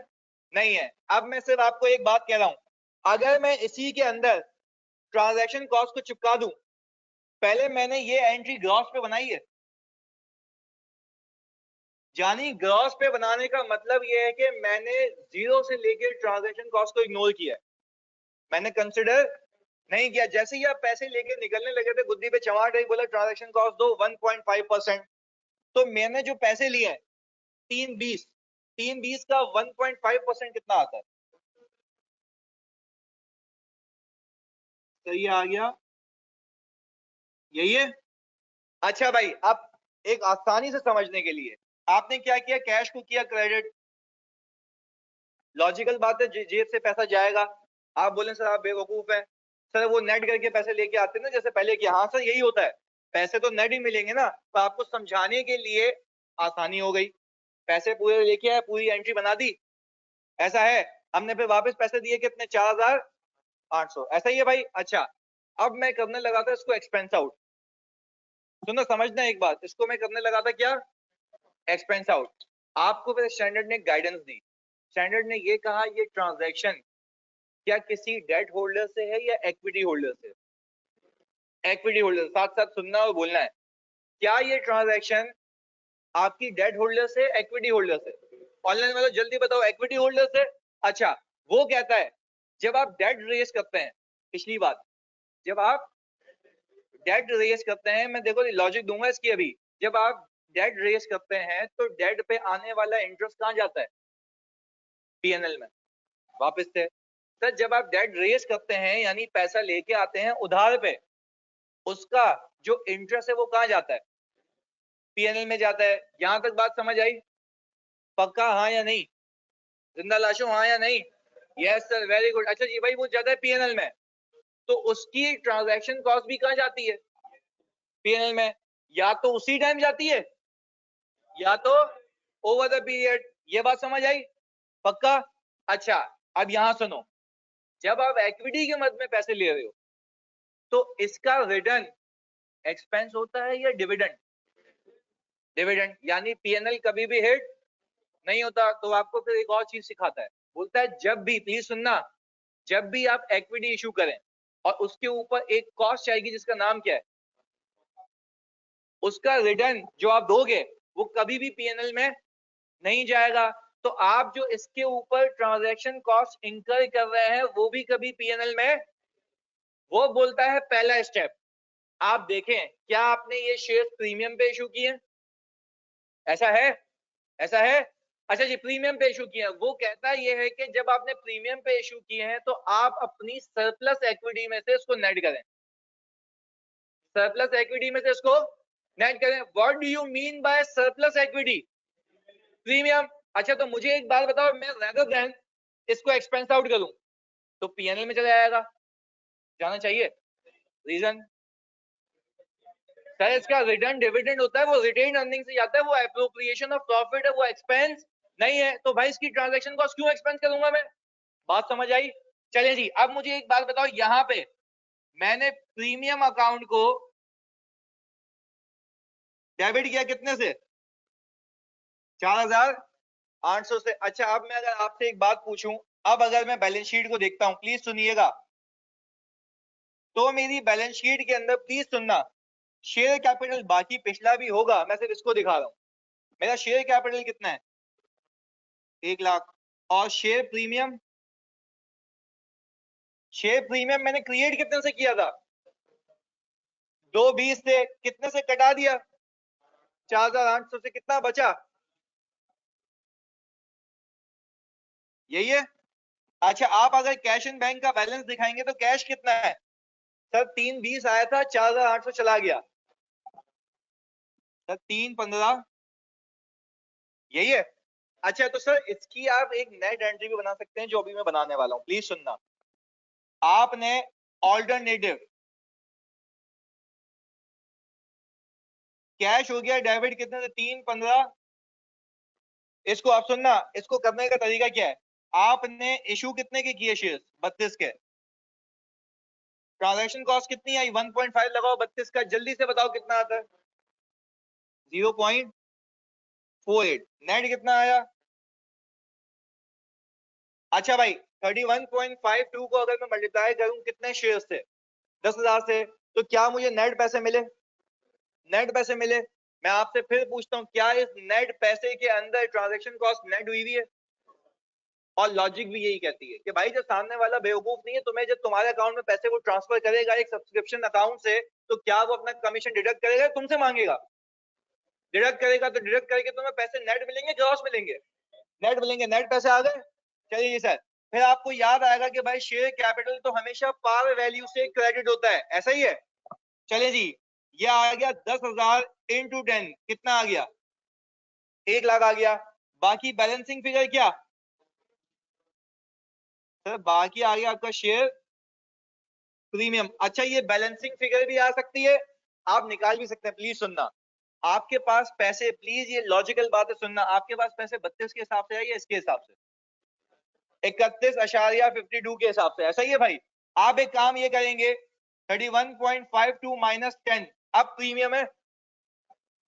नहीं है। अब मैं सिर्फ आपको एक बात कह रहा हूं, अगर मैं इसी के अंदर ट्रांजैक्शन कॉस्ट को चिपका दूं, पहले मैंने ये एंट्री ग्रॉस पे बनाई है, यानी ग्रॉस पे बनाने का मतलब ये है कि मैंने जीरो से लेकर ट्रांजैक्शन कॉस्ट को इग्नोर किया है, मैंने कंसिडर नहीं किया। जैसे ही आप पैसे लेके निकलने लगे थे, गुद्दी पे चमाट आई, बोला ट्रांजैक्शन कॉस्ट दो 1.5%। तो मैंने जो पैसे लिए हैं 320 का 1.5% कितना आता है? सही आ गया, यही है। अच्छा भाई, अब एक आसानी से समझने के लिए आपने क्या किया, कैश को किया क्रेडिट। लॉजिकल बात है, जेब से पैसा जाएगा। आप बोले सर आप बेवकूफ हैं, सर वो नेट करके पैसे लेके आते हैं ना जैसे पहले किया। हाँ सर यही होता है, पैसे तो नेट ही मिलेंगे ना। तो आपको समझाने के लिए आसानी हो गई, पैसे पूरे लेके आए, पूरी एंट्री बना दी, ऐसा है। हमने फिर वापस पैसे दिए कितने, 4,800, ऐसा ही है भाई। अच्छा, अब मैं करने लगा था इसको एक्सपेंस आउट। सुनो समझना एक बात, इसको मैं करने लगा था क्या, एक्सपेंस आउट। आपको फिर स्टैंडर्ड ने गाइडेंस दी। स्टैंडर्ड ने ये कहा ये ट्रांजैक्शन क्या किसी डेट होल्डर से है या इक्विटी होल्डर से? इक्विटी होल्डर, साथ साथ सुनना और बोलना है। क्या ये ट्रांजैक्शन आपकी डेट होल्डर से, इक्विटी होल्डर से? ऑनलाइन वालों जल्दी बताओ, इक्विटी होल्डर से। अच्छा, वो कहता है जब आप डेट रेज करते हैं, पिछली बात, जब आप डेट रेज करते हैं, मैं देखो लॉजिक दूंगा इसकी अभी। जब आप डेट रेज करते हैं तो डेट पे आने वाला इंटरेस्ट कहां जाता है, पीएनएल में वापस से। सर जब आप डेट रेज करते हैं यानी पैसा लेके आते हैं उधार पे, उसका जो इंटरेस्ट है वो कहां जाता है, पीएनएल में जाता है। यहां तक बात समझ आई? पक्का हाँ या नहीं? जिंदा लाशों हाँ या नहीं? Yes sir, very good. अच्छा जी भाई, वो जाता है पीएनएल में, तो उसकी ट्रांजैक्शन कॉस्ट भी कहां जाती है, पीएनएल में। या तो उसी टाइम जाती है या तो ओवर द पीरियड। ये बात समझ आई? पक्का? अच्छा, अब यहां सुनो, जब आप इक्विटी के मद में पैसे ले रहे हो तो इसका रिटर्न एक्सपेंस होता है या डिविडेंड? डिविडेंड, यानी पीएनएल कभी भी हिट नहीं होता। तो आपको फिर एक और चीज सिखाता है, बोलता है जब भी, प्लीज सुनना, जब भी आप इक्विटी इशू करें और उसके ऊपर एक कॉस्ट आएगी जिसका नाम क्या है, उसका रिटर्न जो आप दोगे वो कभी भी पीएनएल में नहीं जाएगा। तो आप जो इसके ऊपर ट्रांजैक्शन कॉस्ट इंकर कर रहे हैं वो भी कभी पीएनएल में, वो बोलता है पहला स्टेप। आप देखें क्या आपने ये शेयर प्रीमियम पे इशू किए, ऐसा है, ऐसा है। अच्छा जी, प्रीमियम पे इशू किए हैं, वो कहता ये है कि जब आपने प्रीमियम पे इशू किए हैं तो आप अपनी सरप्लस इक्विटी में से इसको नेट करें, सरप्लस इक्विटी में से इसको नेट करें। What do you mean by surplus equity, premium? अच्छा तो मुझे एक बात बताओ, मैं रेदर देन इसको एक्सपेंस आउट करूं तो पीएनएल में चला जाएगा, जाना चाहिए। रीजन सर, इसका रिटर्न डिविडेंड होता है, वो रिटेन अर्निंग से जाता है, वो एप्रोप्रिएशन ऑफ प्रॉफिट है, वो एक्सपेंस नहीं है। तो भाई इसकी ट्रांजैक्शन कॉस्ट क्यों एक्सपेंस करूंगा मैं? बात समझ आई? चलिए जी, अब मुझे एक बात बताओ, यहां पे मैंने प्रीमियम अकाउंट को डेबिट किया कितने से, 4,800 से। अच्छा, अब मैं अगर आपसे एक बात पूछूं, अब अगर मैं बैलेंस शीट को देखता हूं, प्लीज सुनिएगा, तो मेरी बैलेंस शीट के अंदर, प्लीज सुनना, शेयर कैपिटल बाकी पिछला भी होगा, मैं सिर्फ इसको दिखा रहा हूं। मेरा शेयर कैपिटल कितना है, 1,00,000। और शेयर प्रीमियम, शेयर प्रीमियम मैंने क्रिएट कितने से किया था, 220 से। कितने से कटा दिया, 4,800 से। कितना बचा, यही है। अच्छा, आप अगर कैश इन बैंक का बैलेंस दिखाएंगे तो कैश कितना है सर, 320 आया था, 4,800 चला गया सर, 315, यही है। अच्छा तो सर इसकी आप एक नेट एंट्री भी बना सकते हैं, जो अभी मैं बनाने वाला हूं, प्लीज सुनना। आपने ऑल्टरनेटिव कैश हो गया डेबिट कितने से, 315। इसको आप सुनना, इसको करने का तरीका क्या है, आपने इशू कितने के किए शेयर्स, 32 के। ट्रांजैक्शन कॉस्ट कितनी आई, 1.5 लगाओ 32 का, जल्दी से बताओ कितना आता है, 0.48। नेट कितना आया, अच्छा भाई 31.52 को अगर मैं मल्टीप्लाई करूं कितने शेयर से, 10,000 से, तो क्या मुझे नेट पैसे मिले, नेट पैसे मिले। मैं आपसे फिर पूछता हूं, क्या इस नेट पैसे के अंदर ट्रांजैक्शन कॉस्ट नेट हुई हुई है? और लॉजिक भी यही कहती है कि भाई जब सामने वाला बेवकूफ नहीं है, तुम्हें जब तुम्हारे अकाउंट में पैसे वो ट्रांसफर करेगा एक सब्सक्रिप्शन अकाउंट से, तो क्या वो अपना कमीशन डिडक्ट करेगा, तुमसे मांगेगा? डिडक्ट करेगा तो डिडक्ट करके तुम्हें पैसे नेट मिलेंगे, ग्रॉस मिलेंगे? नेट मिलेंगे। नेट पैसे आ गए। चलिए जी सर, फिर आपको याद आएगा कि भाई शेयर कैपिटल तो हमेशा पार वैल्यू से क्रेडिट होता है, ऐसा ही है? चलिए जी, ये आ गया 10,000 इंटू 10, कितना आ गया? 1 लाख आ गया। बाकी बैलेंसिंग फिगर क्या सर? बाकी आ गया आपका शेयर प्रीमियम। अच्छा, ये बैलेंसिंग फिगर भी आ सकती है, आप निकाल भी सकते हैं। प्लीज सुनना, आपके पास पैसे, प्लीज ये लॉजिकल बात है, सुनना, आपके पास पैसे 32 के हिसाब से है या इसके हिसाब से? 31.52 के हिसाब से, ऐसा ही है भाई? आप एक काम ये करेंगे, 31.52 माइनस 10, अब प्रीमियम है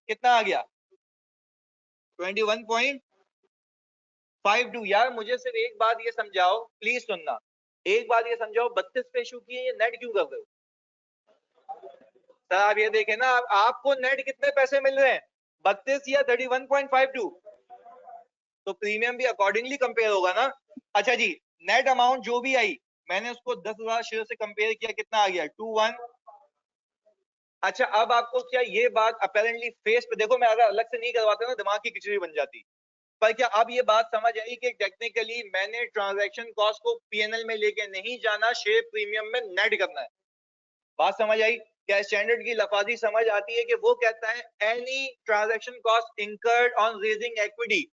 कितना आ गया? 21.52। यार मुझे सिर्फ एक बात ये समझाओ, प्लीज सुनना, एक बात ये समझाओ, 32 पे इशू किए, ये नेट क्यों कर रहे हो सर? आप ये देखें ना, आपको नेट कितने पैसे मिल रहे हैं, 32 या 31.52? तो प्रीमियम भी अकॉर्डिंगली कंपेयर होगा ना। अच्छा जी, नेट अमाउंट जो भी आई, मैंने उसको 10,000 शेयर से कंपेयर किया, कितना आ गया? 21। अच्छा, अब आपको क्या ये बात अपेरेंटली फेस पे, देखो मैं अगर अलग से नहीं करवाता ना, दिमाग की खिचड़ी बन जाती, पर क्या अब ये बात समझ आई कि टेक्निकली मैंने ट्रांजैक्शन कॉस्ट को पीएनएल में लेके नहीं जाना, शेयर प्रीमियम में नेट करना है? बात समझ आई? क्या स्टैंडर्ड की लफाजी समझ आती है कि वो कहता है any transaction cost incurred on raising equity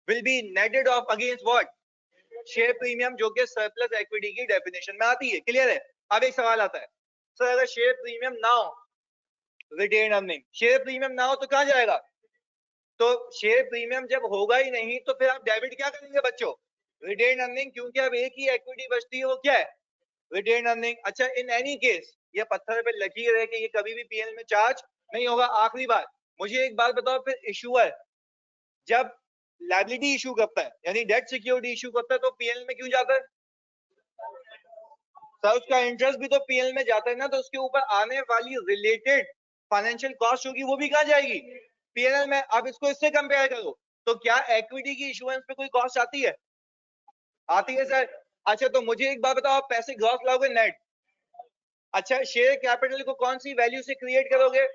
will be netted off against what? Share premium, जो कि सरप्लस इक्विटी की डेफिनेशन में आती है। क्लियर है? अब एक सवाल आता है, सर अगर शेयर प्रीमियम ना हो, रिटेन अर्निंग, शेयर प्रीमियम ना हो तो कहां जाएगा? तो शेयर प्रीमियम जब होगा ही नहीं तो फिर आप डेबिट क्या करेंगे बच्चों? रिटेन अर्निंग, क्योंकि अब एक ही इक्विटी बचती है, वो क्या है? Retained earning. अच्छा, इन एनी केस ये पत्थर पे लकीर है कि ये कभी भी पीएल में चार्ज नहीं होगा। आखिरी बात, मुझे एक बात बताओ, फिर इशूअर जब लायबिलिटी इशू करता है, यानी डेट सिक्योरिटी इशू करता है, तो पीएल में क्यों जाता है सर? उसका इंटरेस्ट भी तो पीएल में जाता है ना, तो उसके ऊपर आने वाली रिलेटेड फाइनेंशियल कॉस्ट होगी, वो भी कहां जाएगी? पीएनएल में। अब इसको इससे कंपेयर करो, तो क्या इक्विटी की इशुएंस पे कोई कॉस्ट आती है? आती है सर। अच्छा, तो मुझे एक बात बताओ, आप पैसे ग्रॉस लाओगे नेट? अच्छा, शेयर कैपिटल को कौन सी वैल्यू से क्रिएट करोगे?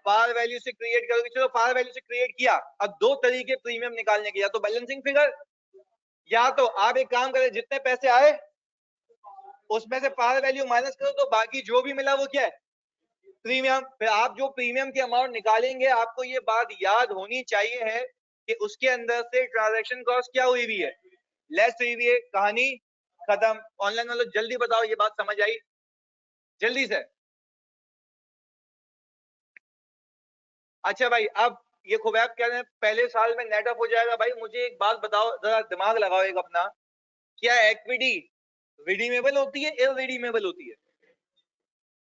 पार वैल्यू से क्रिएट करोगे। चलो पार वैल्यू से क्रिएट किया, अब दो तरीके प्रीमियम निकालने के, या तो बैलेंसिंग फिगर, या तो आप एक काम करें, जितने पैसे आए उसमें से पार वैल्यू माइनस करो, तो बाकी जो भी मिला वो क्या है? प्रीमियम। फिर आप जो प्रीमियम की अमाउंट निकालेंगे, आपको ये बात याद होनी चाहिए है कि उसके अंदर से ट्रांजैक्शन कॉस्ट क्या हुई हुई है? लेस हुई हुई है। कहानी खत्म। ऑनलाइन वालों जल्दी बताओ, ये बात समझ आई? जल्दी से। अच्छा भाई, अब ये खुबैब कह रहे हैं पहले साल में नेट अप हो जाएगा। भाई मुझे एक बात बताओ, जरा दिमाग लगाओ एक अपना, क्या इक्विटी रिडीमेबल होती है, इररिडीमेबल होती है?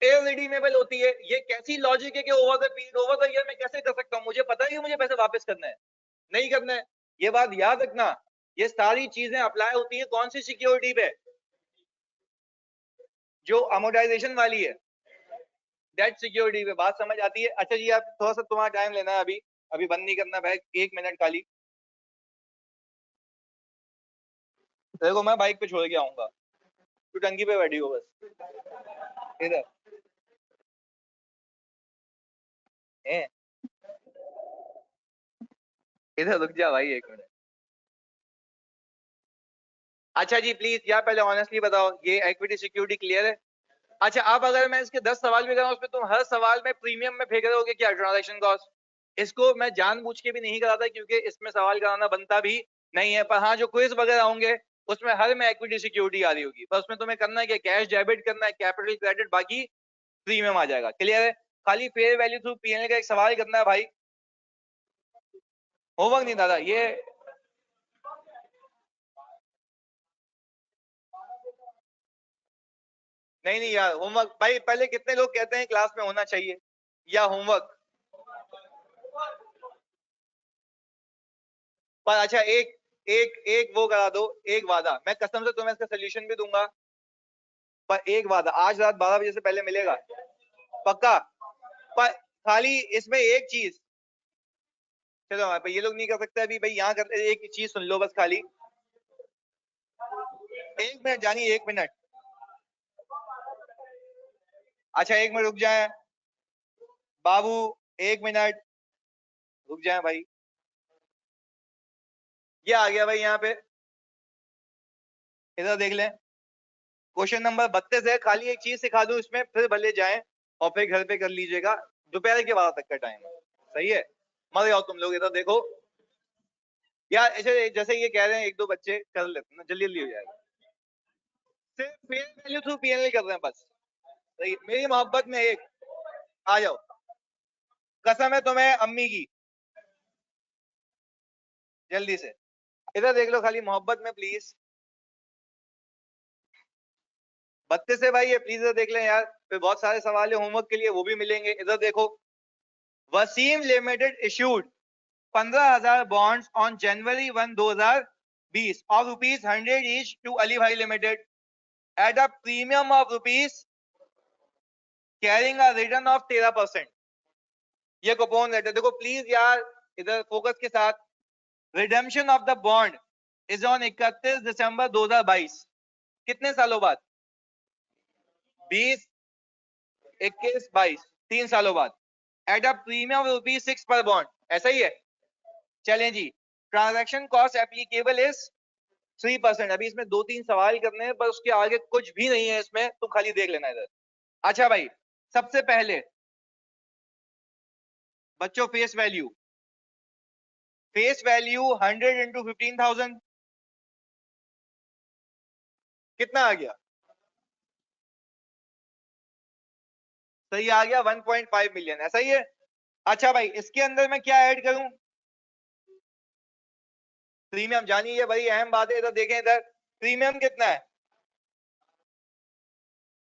इररिडीमेबल होती है। ये कैसी लॉजिक है कि over the period, over the year में कैसे कर सकता हूं? मुझे पता है कि मुझे पैसे वापस करना है, नहीं करना है। ये बात याद रखना, ये सारी चीजें अप्लाई होती है कौन सी सिक्योरिटी पे? जो अमोर्टाइजेशन वाली है, डेट सिक्योरिटी पे। बात समझ आती है? अच्छा जी, आप थोड़ा सा तुम्हारा टाइम लेना है, अभी अभी बंद नहीं करना भाई, 1 मिनट खाली। देखो मैं बाइक पे छोड़ के आऊंगा, तू टंकी पे बैठी हो बस, इधर है, इधर रुक जा भाई 1 मिनट। अच्छा जी प्लीज यार, पहले ऑनेस्टली बताओ, ये इक्विटी सिक्योरिटी क्लियर है? अच्छा, अब अगर मैं इसके 10 सवाल भी करूं, उसमें तुम हर सवाल में प्रीमियम में फेंक रहे होगे क्या? Transaction cost. इसको मैं जानबूझ के भी नहीं कराता, क्योंकि इसमें सवाल कराना बनता भी नहीं है। पर हाँ, जो क्विज वगैरह होंगे उसमें हर में इक्विटी सिक्योरिटी आ रही होगी, पर उसमें तुम्हें करना है कि कैश डेबिट करना है, कैपिटल क्रेडिट, बाकी प्रीमियम आ जाएगा। क्लियर है? खाली फेयर वैल्यू थ्रू पीएनएल का एक सवाल करना है भाई, होमवर्क नहीं दादा ये। नहीं नहीं यार, होमवर्क भाई, पहले कितने लोग कहते हैं क्लास में होना चाहिए या होमवर्क? पर अच्छा, एक एक एक वो करा दो, एक वादा, मैं कसम से तुम्हें इसका सोल्यूशन भी दूंगा, पर एक वादा, आज रात 12 बजे से पहले मिलेगा, पक्का? पर खाली इसमें एक चीज, चलो भाई ये लोग नहीं कर सकते अभी भाई, यहाँ कर, एक चीज सुन लो बस खाली, एक मिनट जानी, एक मिनट। अच्छा एक मिनट रुक जाए बाबू, एक मिनट रुक जाए भाई। ये आ गया भाई यहाँ पे, इधर देख लें। क्वेश्चन नंबर 32 है। खाली एक चीज सिखा दूं इसमें, फिर भले जाएं और फिर घर पे कर लीजिएगा। दोपहर के 12 तक का टाइम है, सही है। मत जाओ तुम लोग, इधर देखो यार। ऐसे जैसे ये कह रहे हैं, एक दो बच्चे कर लेते हैं ना, जल्दी जल्दी हो जाएगा। सिर्फ फेस वैल्यू थ्रू पीएनएल कर रहे हैं बस। सही, मेरी मोहब्बत में एक आ जाओ, कसम है तुम्हें अम्मी की, जल्दी से इधर देख लो खाली मोहब्बत में प्लीज। 32 है भाई ये, प्लीज इधर देख लें यार। फिर बहुत सारे सवाल है होमवर्क के लिए, वो भी मिलेंगे। इधर देखो, Wasim limited issued 15,000 bonds on January 1, 2020 of ₹100 each to Ali Bhai Limited at a premium of rupees carrying a return of 13%। ये कूपन लेटर देखो प्लीज यार, इधर फोकस के साथ। Redemption of the bond is on 31 December 2022। कितने सालों बाद? 20, 21, 22, 3 सालों बाद। एट अ प्रीमियम ₹6 पर बॉन्ड, ऐसा ही है। चलें जी। Transaction cost applicable is 3%। अभी इसमें 2-3 सवाल करने हैं, पर उसके आगे कुछ भी नहीं है इसमें, तो खाली देख लेना इधर। अच्छा भाई, सबसे पहले बच्चों face value, face value 100 into 15,000 कितना आ गया? सही आ गया, 1.5 मिलियन, ऐसा ही है। अच्छा भाई, इसके अंदर मैं क्या ऐड करूं? प्रीमियम जानिए, बड़ी अहम बात है। इधर देखें, इधर प्रीमियम कितना है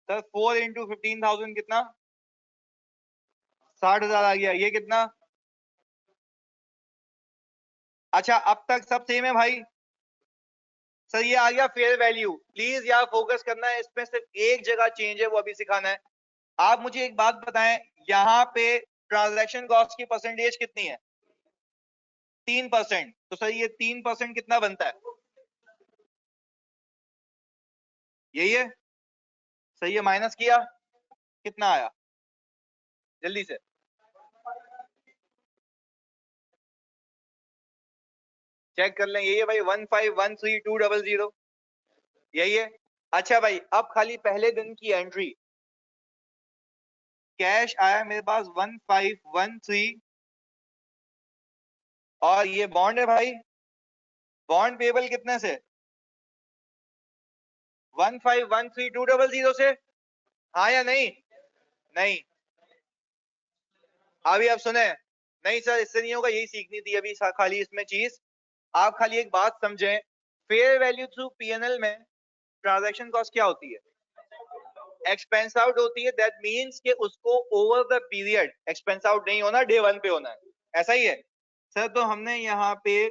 सर? 4 इंटू 15,000 कितना? 60,000 आ गया। ये कितना? अच्छा अब तक सब सेम है भाई। सर ये आ गया फेयर वैल्यू। प्लीज यार फोकस करना है, इसमें सिर्फ एक जगह चेंज है, वो अभी सिखाना है। आप मुझे एक बात बताएं, यहाँ पे ट्रांजैक्शन कॉस्ट की परसेंटेज कितनी है? 3%। तो सर ये 3% कितना बनता है? यही है, सही है। माइनस किया, कितना आया? जल्दी से चेक कर लें। यही है भाई, 1513,200, यही है। अच्छा भाई, अब खाली पहले दिन की एंट्री। कैश आया मेरे पास 1513, और ये बॉन्ड है भाई। बॉन्ड पेबल कितने से? 1513,200 से। हाँ या नहीं? नहीं। अभी आप सुने, नहीं सर इससे नहीं होगा, यही सीखनी थी अभी खाली इसमें चीज। आप खाली एक बात समझें, फेयर वैल्यू थ्रू पीएनएल में ट्रांजैक्शन कॉस्ट क्या होती है? एक्सपेंस आउट होती है। दैट मींस कि उसको over the period expense out नहीं होना, डे 1 पे होना है, ऐसा ही है सर। तो हमने यहाँ पे,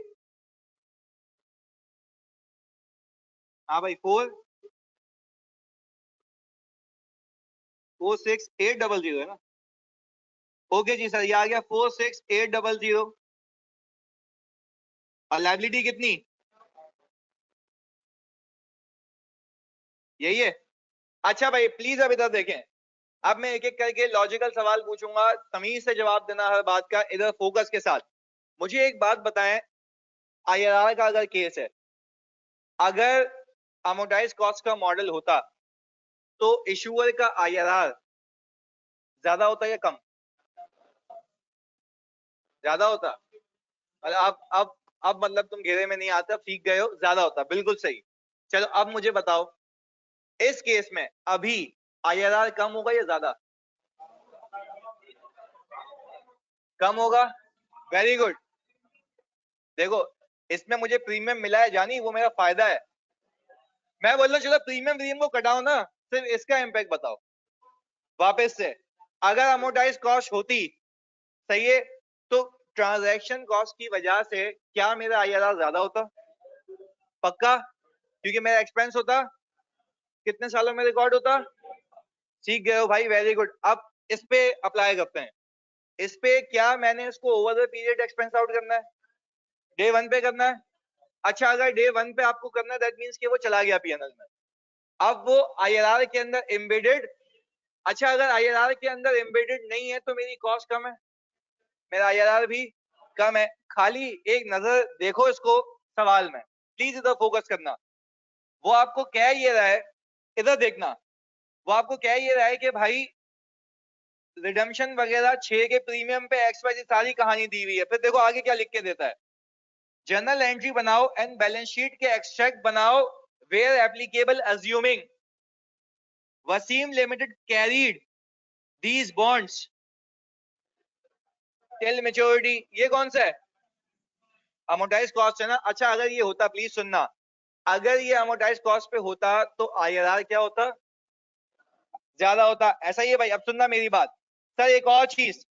हाँ भाई, 46800 है ना? ओके जी सर, ये आ गया 46800। और लाइबिलिटी कितनी? यही है। अच्छा भाई प्लीज अब इधर देखें। अब मैं एक एक करके लॉजिकल सवाल पूछूंगा, तमीज से जवाब देना हर बात का, इधर फोकस के साथ। मुझे एक बात बताएं, आईआरआर का अगर केस है, अगर अमोर्टाइज कॉस्ट का मॉडल होता, तो इशूअर का आईआरआर ज्यादा होता या कम? ज्यादा होता। और अब मतलब तुम घेरे में नहीं आते, अब सीख गए हो, ज्यादा होता, बिल्कुल सही। चलो अब मुझे बताओ, इस केस में अभी आईआरआर कम होगा या ज्यादा? कम होगा। Very good. देखो, इसमें मुझे प्रीमियम मिला है जानी, वो मेरा फायदा है। मैं बोल रहा हूँ चलो प्रीमियम प्रीमियम को कटाओ ना, सिर्फ इसका इम्पैक्ट बताओ वापस से। अगर अमोर्टाइज कॉस्ट होती, सही है, तो ट्रांजैक्शन कॉस्ट की वजह से क्या मेरा आईआरआर ज्यादा होता? पक्का? क्योंकि मेरा एक्सपेंस होता, कितने सालों में रिकॉर्ड होता। सीख गए हो भाई, वेरी गुड। अब इस पे अप्लाई करते हैं। इस पे क्या मैंने इसको over the period expense out करना है, डे 1 पे करना है? अच्छा अगर डे 1 पे आपको करना है दैट मींस कि वो चला गया पीएनएल में, अब वो आईआरआर के अंदर एम्बेडेड। अच्छा अगर आईआरआर के अंदर एम्बेडेड नहीं है तो मेरी कॉस्ट कम है, मेरा आईआरआर भी कम है। खाली एक नजर देखो इसको सवाल में, प्लीज इधर फोकस करना। वो आपको कह ये रहा है, इधर देखना, वो आपको कह ये रहा है कि भाई रिडम्पशन वगैरह 6 के प्रीमियम पे एक्स वाई सारी कहानी दी हुई है। फिर देखो आगे क्या लिख के देता है, जर्नल एंट्री बनाओ एंड बैलेंस शीट के एक्सट्रैक्ट बनाओ where applicable assuming Wasim limited carried these bonds till maturity. ये कौन सा है, अमोर्टाइज कॉस्ट है ना। अच्छा अगर ये होता, प्लीज सुनना, अगर ये अमोर्टाइज कॉस्ट पे होता तो आईआरआर क्या होता, ज्यादा होता। ऐसा ही है भाई। अब सुनना मेरी बात सर, एक और चीज,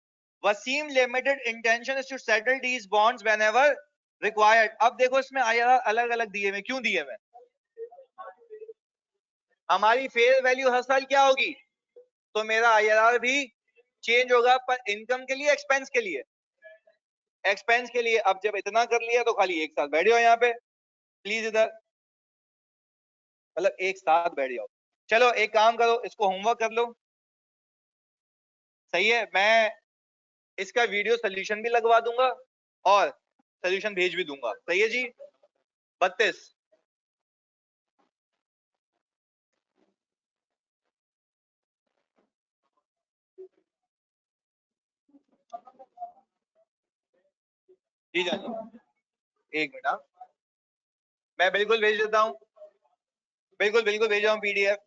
Wasim limited intention is to settle these bonds whenever required. अब देखो इसमें आईआरआर अलग अलग दिए हुए, क्यों दिए हुए, हमारी फेयर वैल्यू हर साल क्या होगी, तो मेरा आईआरआर भी चेंज होगा, पर इनकम के लिए एक्सपेंस के लिए, एक्सपेंस के लिए। अब जब इतना कर लिया तो खाली एक साथ बैठ जाओ यहाँ पे, प्लीज इधर, मतलब एक साथ बैठ जाओ। चलो एक काम करो, इसको होमवर्क कर लो, सही है। मैं इसका वीडियो सोल्यूशन भी लगवा दूंगा और सोल्यूशन भेज भी दूंगा, सही है जी। 32 जी जानिए, एक मिनट, हाँ। मैं बिल्कुल भेज देता हूँ, बिल्कुल बिल्कुल भेज रहा हूँ पीडीएफ।